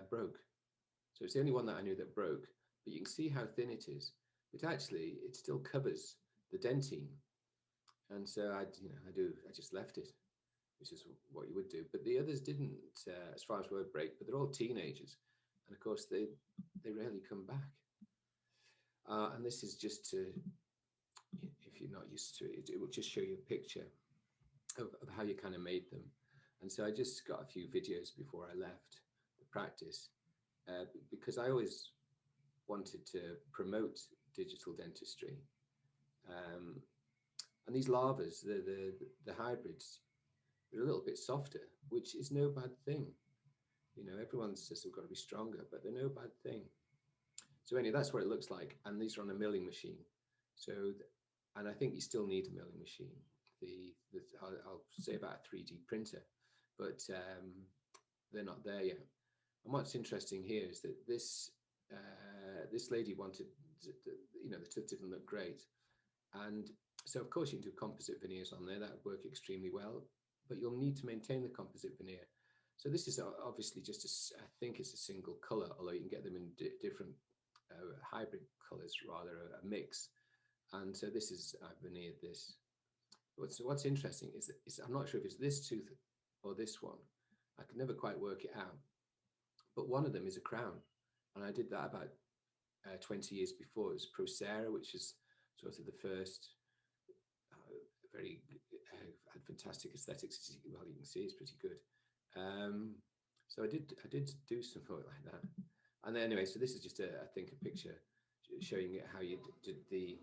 broke. So it's the only one that I knew that broke, but you can see how thin it is. But actually, it still covers the dentine. And so I just left it, which is what you would do. But the others didn't, as far as word break, but they're all teenagers. And of course, they rarely come back. And this is just to, if you're not used to it, it will just show you a picture of how you kind of made them. And so I just got a few videos before I left the practice, because I always wanted to promote digital dentistry. And these lavas, the hybrids, they're a little bit softer, which is no bad thing. You know, everyone says they've got to be stronger, but they're no bad thing. So anyway, that's what it looks like. And these are on a milling machine. So, and I think you still need a milling machine. I'll say about a 3D printer, but they're not there yet. And what's interesting here is that this lady wanted, you know, the tooth didn't look great. And so of course you can do composite veneers on there, that would work extremely well, but you'll need to maintain the composite veneer. So this is obviously just I think it's a single color, although you can get them in different hybrid colors, rather a mix. And so this is, I've veneered this. What's interesting is I'm not sure if it's this tooth or this one. I could never quite work it out. But one of them is a crown. And I did that about 20 years before. It was Procera, which is sort of the first very had fantastic aesthetics. Well, you can see it's pretty good. So I did do something like that. And then anyway, so this is just I think a picture showing how you did the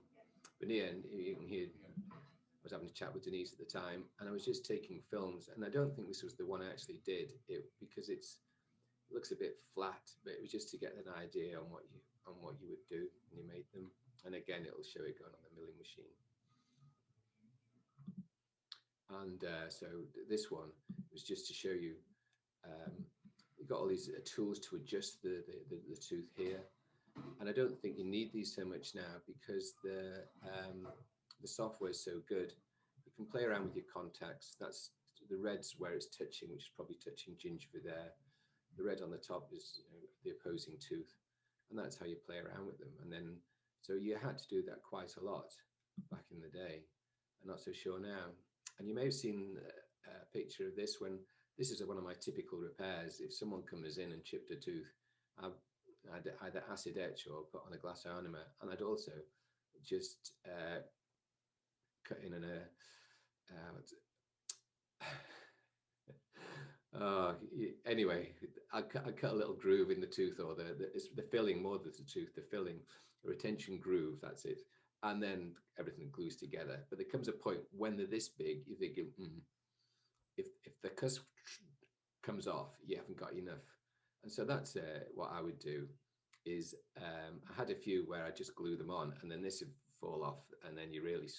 veneer, and you can hear I was having a chat with Denise at the time, and I was just taking films, and I don't think this was the one I actually did it because it looks a bit flat, but it was just to get an idea on what you would do when you made them. And again, it'll show it going on the milling machine. And so this one was just to show you, you've got all these tools to adjust the tooth here. And I don't think you need these so much now because the software is so good. You can play around with your contacts. That's the red's where it's touching, which is probably touching gingiva there. The red on the top is, you know, the opposing tooth, and that's how you play around with them. And then, so you had to do that quite a lot back in the day. I'm not so sure now. And you may have seen a picture of this when this is one of my typical repairs. If someone comes in and chipped a tooth, I'd either acid etch or put on a glass ornament, and I'd also just cut in Anyway, I cut a little groove in the tooth, or it's the filling more than the tooth, the filling, the retention groove, that's it. And then everything glues together. But there comes a point when they're this big, you're thinking, if the cusp comes off, you haven't got enough. And so that's what I would do is I had a few where I just glue them on, and then this would fall off, and then you're really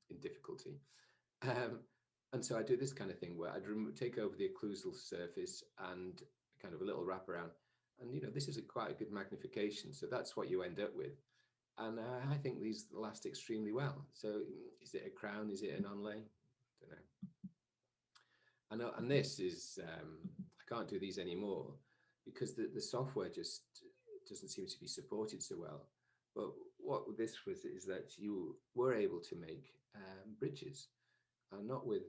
in difficulty. And so I do this kind of thing where I'd take over the occlusal surface and kind of a little wraparound. And, you know, this is quite a good magnification. So that's what you end up with. And I think these last extremely well. So is it a crown? Is it an onlay? I don't know. And this is, I can't do these anymore because the software just doesn't seem to be supported so well. But what this was is that you were able to make bridges, not with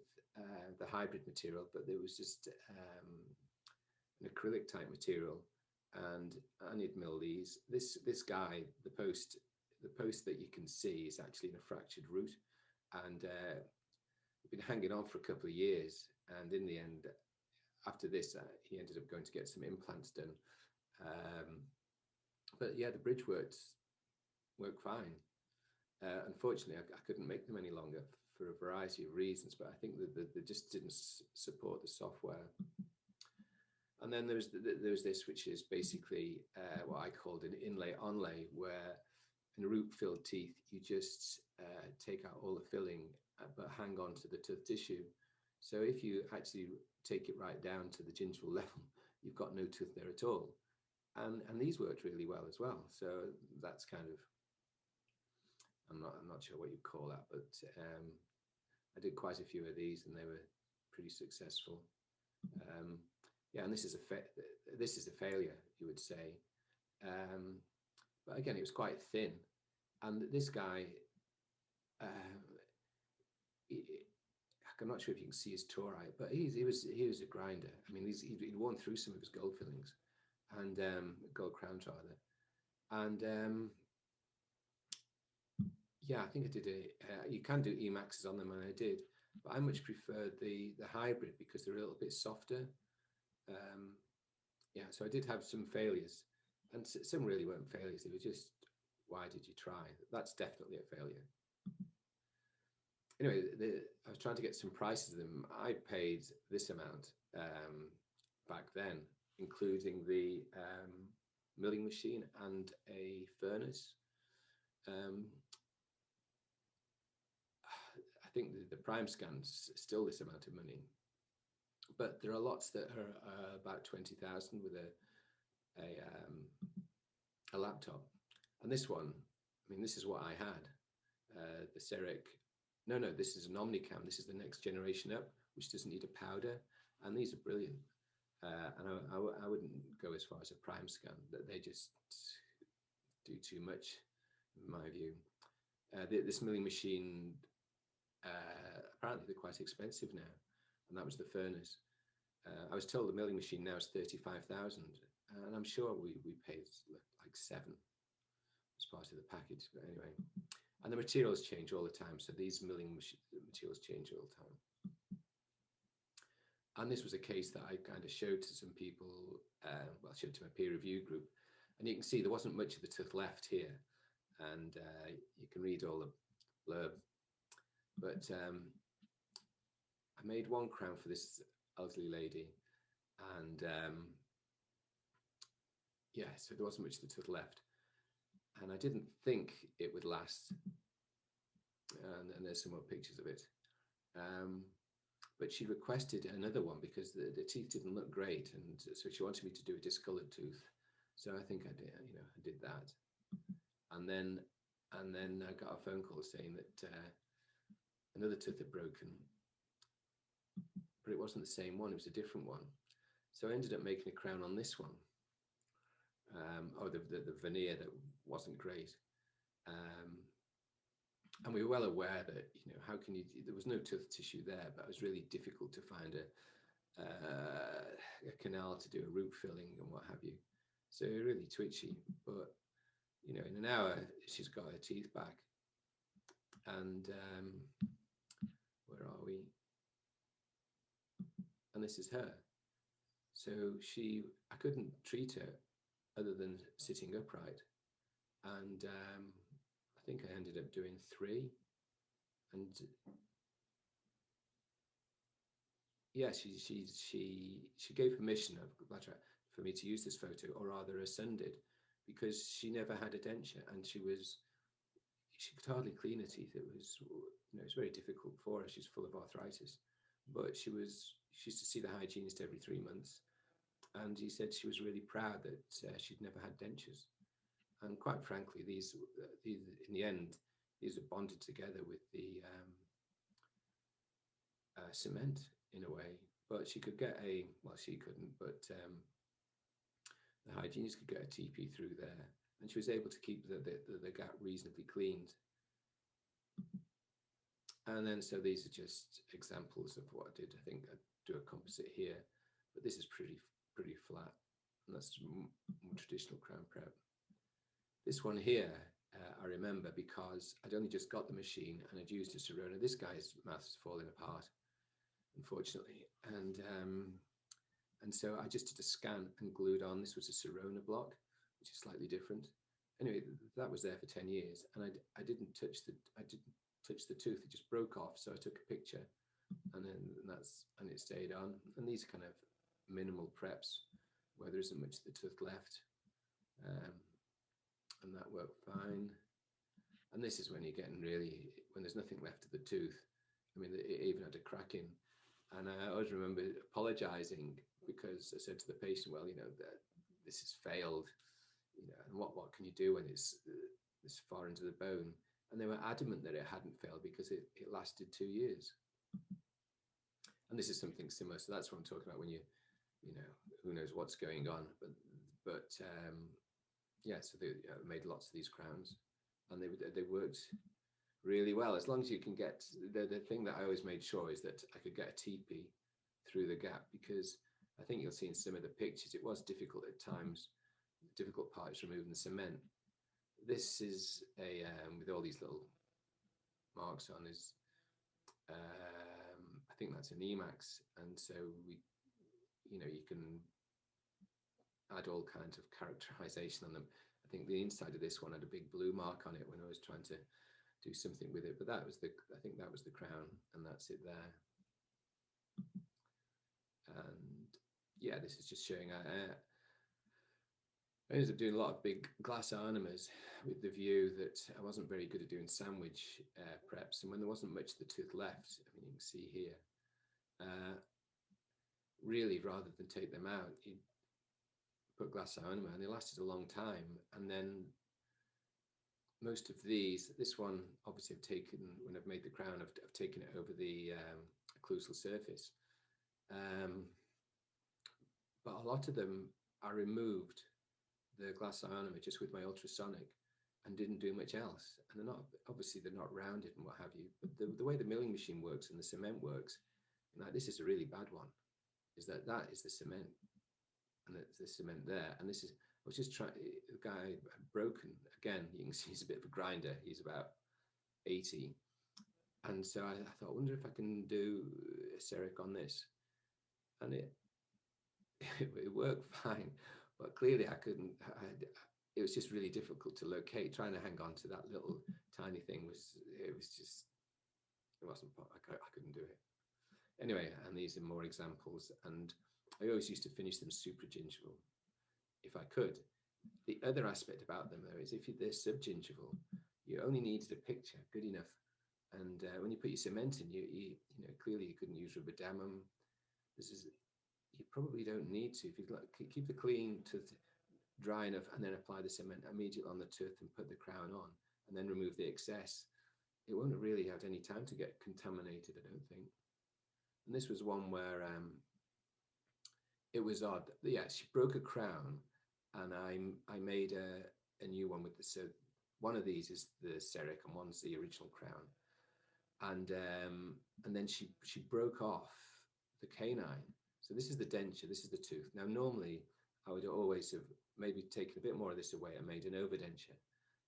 the hybrid material, but there was just an acrylic type material, and I need mill these. This guy, the post that you can see is actually in a fractured root, and we've been hanging on for a couple of years, and in the end, after this, he ended up going to get some implants done. But yeah, the bridge worked fine. Unfortunately, I couldn't make them any longer for a variety of reasons, but I think that they just didn't support the software. And then there's this, which is basically what I called an inlay-onlay, where in a root-filled teeth, you just take out all the filling, but hang on to the tooth tissue. So if you actually take it right down to the gingival level, you've got no tooth there at all. And these worked really well as well. So that's kind of, I'm not sure what you call that, but I did quite a few of these, and they were pretty successful. Yeah, and this is a failure, you would say. But again, it was quite thin, and this guy, I'm not sure if you can see his tori, but he was a grinder. I mean, he'd worn through some of his gold fillings, and gold crowns rather, and yeah, I think I did you can do Emaxes on them, and I did, but I much preferred the hybrid because they're a little bit softer. Yeah, so I did have some failures, and some really weren't failures. They were just, why did you try? That's definitely a failure. Anyway, I was trying to get some prices of them. I paid this amount back then, including the milling machine and a furnace. I think the prime scan's still this amount of money, but there are lots that are about 20,000 with a laptop. And this one, I mean, this is what I had. The CEREC, no, this is an Omnicam. This is the next generation up, which doesn't need a powder. And these are brilliant. And I wouldn't go as far as a prime scan. They just do too much, in my view. This milling machine, apparently they're quite expensive now. And that was the furnace. I was told the milling machine now is 35,000, and I'm sure we paid like 7 as part of the package. But anyway, and the materials change all the time. So these milling materials change all the time. And this was a case that I kind of showed to some people, well, showed to my peer review group, and you can see there wasn't much of the tooth left here, and you can read all the blurb. But I made one crown for this elderly lady, and yeah, so there wasn't much of the tooth left, and I didn't think it would last. And there's some more pictures of it. But she requested another one because the teeth didn't look great, and so she wanted me to do a discolored tooth. So I think I did that, and then I got a phone call saying that another tooth had broken, but it wasn't the same one, it was a different one. So I ended up making a crown on this one. The veneer that wasn't great. And we were well aware that, how can you, there was no tooth tissue there, but it was really difficult to find a canal to do a root filling and what have you. So really twitchy, but in an hour, she's got her teeth back. And where are we? and this is her. So I couldn't treat her other than sitting upright. And I think I ended up doing 3. And yeah, she gave permission for me to use this photo, or rather her son did, because she never had a denture, and she could hardly clean her teeth. It was, it was very difficult for her. She's full of arthritis, but she used to see the hygienist every 3 months, and he said she was really proud that she'd never had dentures. And quite frankly, these in the end, these are bonded together with the cement in a way. But she could get she couldn't, but the hygienist could get a TP through there, and she was able to keep the gap reasonably cleaned. And then, so these are just examples of what I did. I think I'd do a composite here, but this is pretty flat, and that's more traditional crown prep. This one here, I remember because I'd only just got the machine and I'd used a Sirona. This guy's mouth was falling apart, unfortunately, and so I just did a scan and glued on. This was a Sirona block, which is slightly different. Anyway, that was there for 10 years, and I didn't touch the tooth. It just broke off. So I took a picture, and it stayed on. And these kind of minimal preps where there isn't much of the tooth left, and that worked fine. And this is when you're getting when there's nothing left of the tooth. I mean, it even had a crack in, and I always remember apologizing because I said to the patient, well, this has failed, and what can you do when it's this far into the bone? And they were adamant that it hadn't failed because it lasted 2 years. And this is something similar. So that's what I'm talking about when who knows what's going on. But yeah, so they made lots of these crowns, and they worked really well. As long as you can get, the thing that I always made sure is that I could get a TP through the gap, because I think you'll see in some of the pictures, it was difficult at times. The difficult part is removing the cement. This is with all these little marks on is, I think that's an Emax, and so you can add all kinds of characterization on them. I think the inside of this one had a big blue mark on it when I was trying to do something with it, but I think that was the crown, and that's it there. And yeah, this is just showing I ended up doing a lot of big glass animas with the view that I wasn't very good at doing sandwich preps, and when there wasn't much of the tooth left, I mean, you can see here, really, rather than take them out, you put glass anima, and they lasted a long time. And then most of this one, obviously I've taken, when I've made the crown, I've taken it over the occlusal surface. But a lot of them, I removed the glass ionomer just with my ultrasonic and didn't do much else. And they're not rounded and what have you, but the way the milling machine works and the cement works, like this is a really bad one, is that is the cement, and it's the cement there. And this is, I was just trying, the guy had broken, again, you can see he's a bit of a grinder, he's about 80. And so I thought, I wonder if I can do a CEREC on this. And it worked fine, but clearly I couldn't, it was just really difficult to locate. Trying to hang on to that little tiny thing it wasn't, I couldn't do it. Anyway, and these are more examples, and I always used to finish them supragingival if I could. The other aspect about them, though, is if they're subgingival, you only needed a picture good enough. And when you put your cement in, you clearly you couldn't use rubidamum. You probably don't need to. If you keep the clean tooth dry enough and then apply the cement immediately on the tooth and put the crown on and then remove the excess, it won't really have any time to get contaminated, I don't think. And this was one where it was odd. Yeah, she broke a crown, and I made a new one with so one of these is the CEREC and one's the original crown. And then she broke off the canine. So this is the denture, this is the tooth. Now normally I would always have maybe taken a bit more of this away and made an overdenture,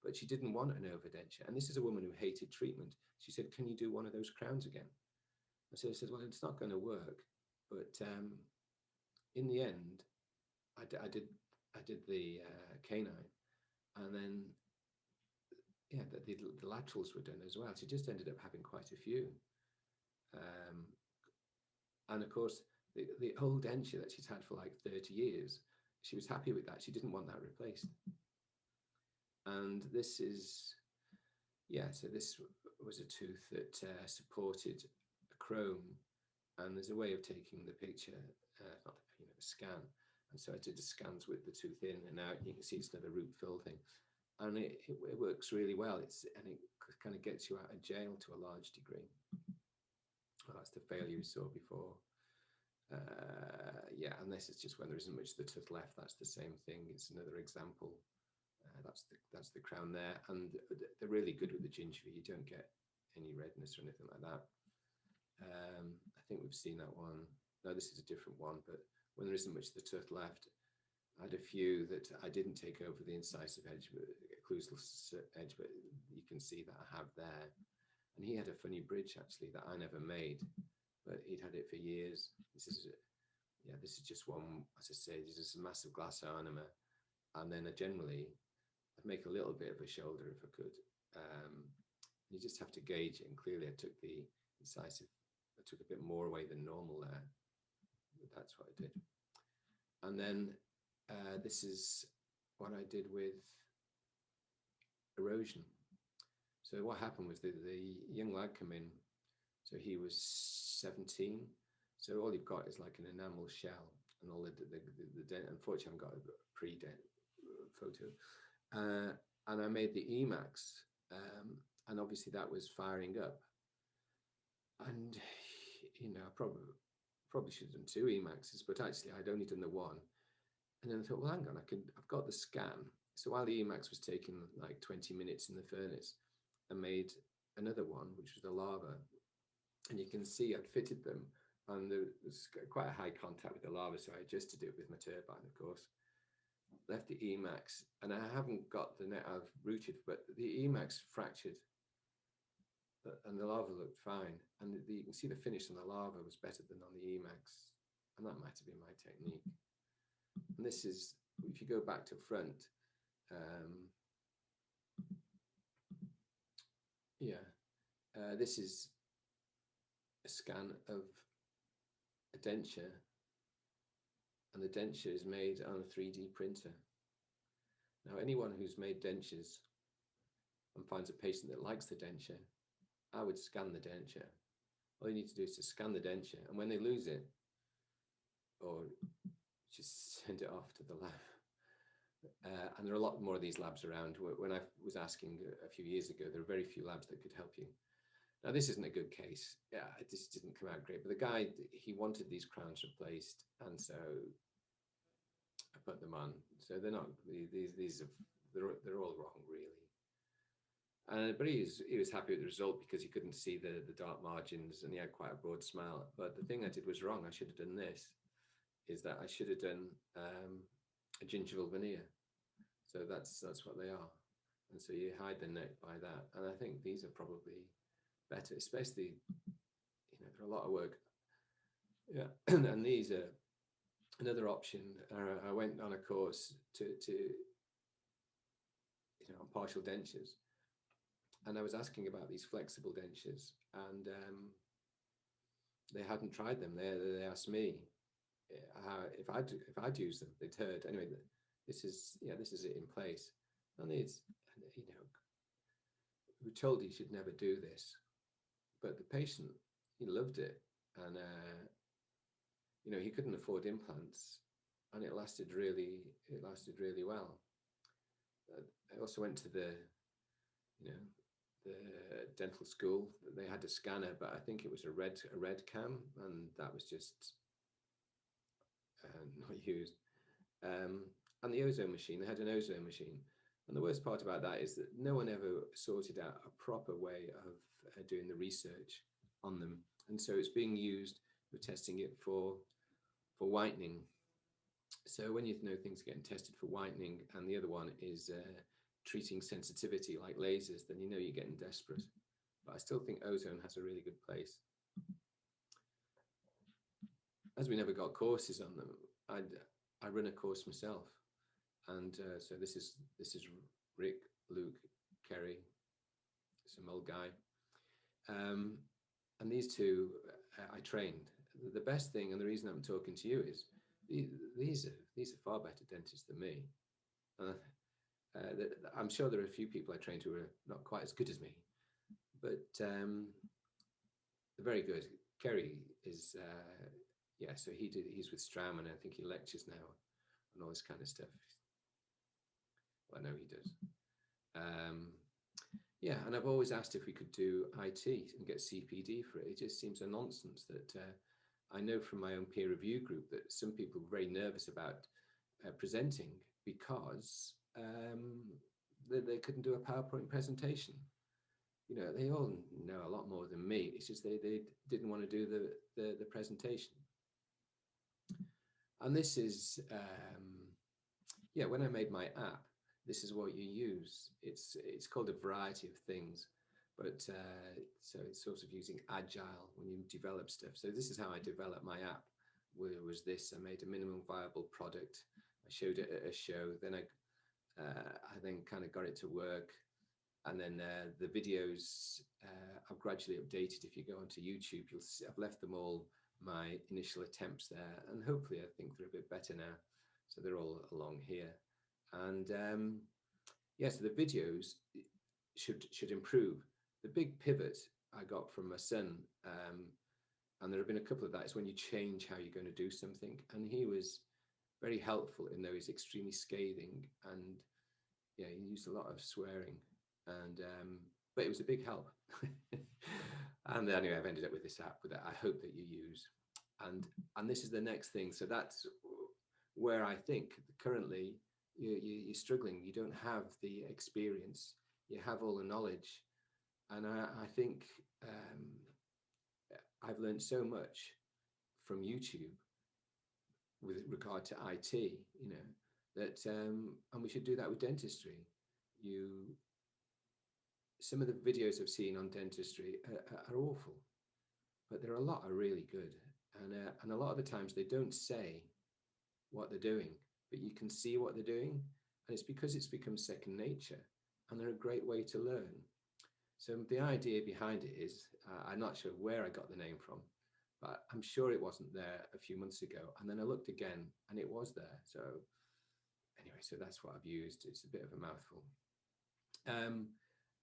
but she didn't want an overdenture. And this is a woman who hated treatment. She said, "Can you do one of those crowns again?" And so I said, "Well, it's not going to work, But in the end, I did the canine, and then yeah, the laterals were done as well. She just ended up having quite a few, and of course the old denture that she's had for like 30 years, she was happy with that. She didn't want that replaced. And this is, yeah, so this was a tooth that supported a chrome, and there's a way of taking the picture, not the, the scan. And so I did the scans with the tooth in and out. You can see it's another root fill thing, and it works really well. It kind of gets you out of jail to a large degree. Well, that's the failure we saw before. Yeah, and this is just when there isn't much of the tooth left. That's the same thing. It's another example. That's the crown there, and they're really good with the gingiva. You don't get any redness or anything like that. I think we've seen that one. No, this is a different one, but when there isn't much of the tooth left, I had a few that I didn't take over the incisive edge, occlusal edge, but you can see that I have there. And he had a funny bridge actually that I never made, but he'd had it for years. This is, yeah, this is just one, as I say, this is a massive glass ornament. And then generally, I'd make a little bit of a shoulder if I could. You just have to gauge it, and clearly I took the incisive, I took a bit more away than normal there. That's what I did. And then this is what I did with erosion. So what happened was the young lad came in, so he was 17. So all you've got is like an enamel shell, and all the dent. Unfortunately, I haven't got a pre-dent photo. And I made the Emax, and obviously that was firing up. And I probably should have done 2 Emaxes, but actually I'd only done the one. And then I thought, well, hang on, I've got the scan. So while the Emax was taking like 20 minutes in the furnace, I made another one, which was the lava. And you can see I'd fitted them, and there was quite a high contact with the lava, so I adjusted it with my turbine, of course. Left the Emax, and I haven't got the net I've routed, but the Emax fractured, and the lava looked fine. And you can see the finish on the lava was better than on the Emax, and that might have been my technique. And this is, if you go back to front, this is a scan of a denture, and the denture is made on a 3D printer. Now, anyone who's made dentures and finds a patient that likes the denture, I would scan the denture. All you need to do is to scan the denture, and when they lose it, or just send it off to the lab. And there are a lot more of these labs around. When I was asking a few years ago, there were very few labs that could help you. Now, this isn't a good case. Yeah, it just didn't come out great. But the guy, he wanted these crowns replaced, and so I put them on. So they're not, they're all wrong, really. But he was happy with the result because he couldn't see the dark margins, and he had quite a broad smile. But the thing I did was wrong. I should have done this, is that I should have done a gingival veneer. So that's what they are. And so you hide the neck by that. And I think these are probably better, especially, they're a lot of work. Yeah, and these are another option. I went on a course to on partial dentures, and I was asking about these flexible dentures, and they hadn't tried them. They asked me if I'd use them. They'd heard anyway. This is it in place, and it's we were told he should never do this, but the patient, he loved it, and he couldn't afford implants, and it lasted really well. I also went to the dental school. They had a scanner, but I think it was a red cam, and that was just not used. And the ozone machine, they had an ozone machine. And the worst part about that is that no one ever sorted out a proper way of doing the research on them. And so it's being used, we're testing it for whitening. So when things are getting tested for whitening, and the other one is treating sensitivity like lasers, then you're getting desperate. But I still think ozone has a really good place. as we never got courses on them, I run a course myself, and so this is Rick, Luke, Kerry, some old guy, and these two I trained. The best thing, and the reason I'm talking to you is these are far better dentists than me. Uh, I'm sure there are a few people I trained who are not quite as good as me, but they're very good. Kerry is, yeah, so he's with Stram, and I think he lectures now and all this kind of stuff. Well, I know he does. Yeah, and I've always asked if we could do IT and get CPD for it. It just seems a nonsense that I know from my own peer review group that some people are very nervous about presenting because they couldn't do a PowerPoint presentation. You know, they all know a lot more than me. It's just they didn't want to do the presentation. And this is, yeah, when I made my app, this is what you use. It's called a variety of things, but so it's sort of using agile when you develop stuff. So this is how I developed my app. Was this? I made a minimum viable product. I showed it at a show. Then I then kind of got it to work, and then the videos I've gradually updated. If you go onto YouTube, you'll see I've left them all my initial attempts there, and hopefully I think they're a bit better now. So they're all along here, and yeah, so the videos should improve. The big pivot I got from my son, and there have been a couple of that, is when you change how you're going to do something, and he was very helpful in though he's extremely scathing, and yeah, he used a lot of swearing, and but it was a big help. And anyway, I've ended up with this app that I hope that you use, and this is the next thing. So that's where I think currently you're struggling. You don't have the experience, you have all the knowledge, and I think I've learned so much from YouTube with regard to IT, you know, that and we should do that with dentistry. Some of the videos I've seen on dentistry are awful, but there are a lot are really good, and a lot of the times they don't say what they're doing, but you can see what they're doing, and it's because it's become second nature, and they're a great way to learn. So the idea behind it is, I'm not sure where I got the name from, but I'm sure it wasn't there a few months ago, and then I looked again and it was there. So anyway, so that's what I've used. It's a bit of a mouthful.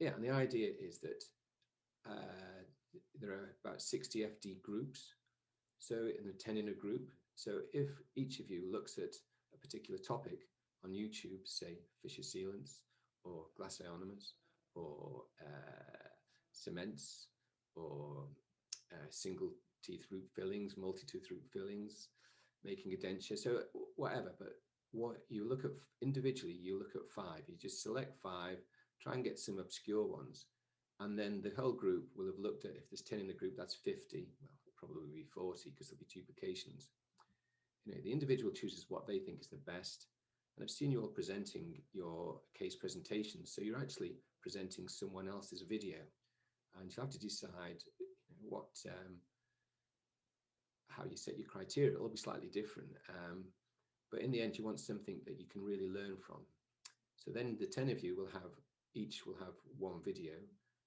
Yeah, and the idea is that there are about 60 FD groups, so in the 10 in a group. So if each of you looks at a particular topic on YouTube, say fissure sealants or glass ionomers or cements or single teeth root fillings, multi-tooth root fillings, making a denture, so whatever, but what you look at individually, you look at 5, you just select 5, try and get some obscure ones, and then the whole group will have looked at, if there's 10 in the group, that's 50, well, it'll probably be 40 because there'll be duplications. You know, the individual chooses what they think is the best, and I've seen you all presenting your case presentations, so you're actually presenting someone else's video, and you have to decide, you know, what how you set your criteria. It'll be slightly different, but in the end you want something that you can really learn from. So then the 10 of you will have, each will have one video,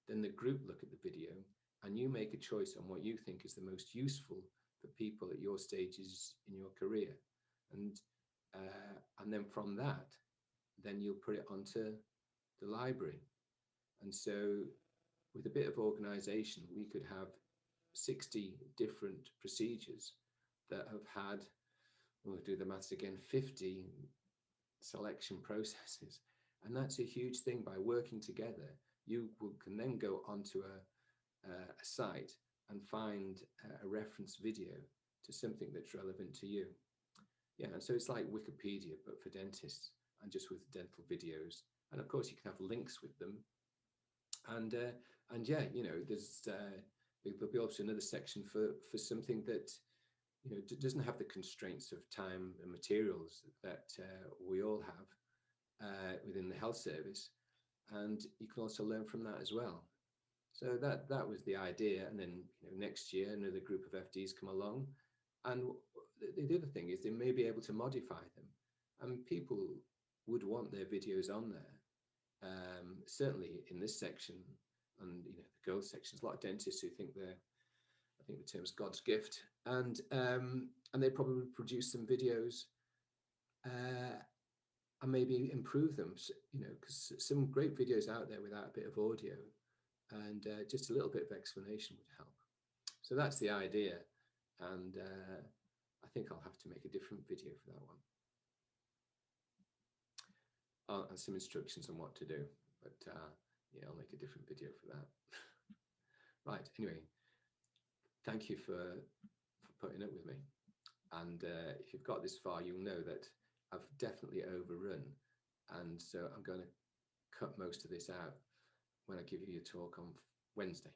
then the group look at the video, and you make a choice on what you think is the most useful for people at your stages in your career, and then from that, then you'll put it onto the library. And so with a bit of organization, we could have 60 different procedures that have had, we'll do the maths again, 50 selection processes. And that's a huge thing. By working together, you can then go onto a site and find a reference video to something that's relevant to you. Yeah, and so it's like Wikipedia, but for dentists, and just with dental videos. And of course, you can have links with them. And yeah, you know, there'll be also another section for something that, you know, doesn't have the constraints of time and materials that we all have within the health service, and you can also learn from that as well. So that was the idea. And then, you know, next year another group of FDs come along, And the other thing is they may be able to modify them, and people would want their videos on there. Certainly in this section, and the girls section, there's a lot of dentists who think they're, I think the term is God's gift, and they probably produce some videos and maybe improve them, because some great videos out there without a bit of audio, and just a little bit of explanation would help. So that's the idea, and I think I'll have to make a different video for that one. And some instructions on what to do, but yeah, I'll make a different video for that. Right, anyway, thank you for putting up with me, and if you've got this far, you'll know that I've definitely overrun, and so I'm going to cut most of this out when I give you a talk on Wednesday.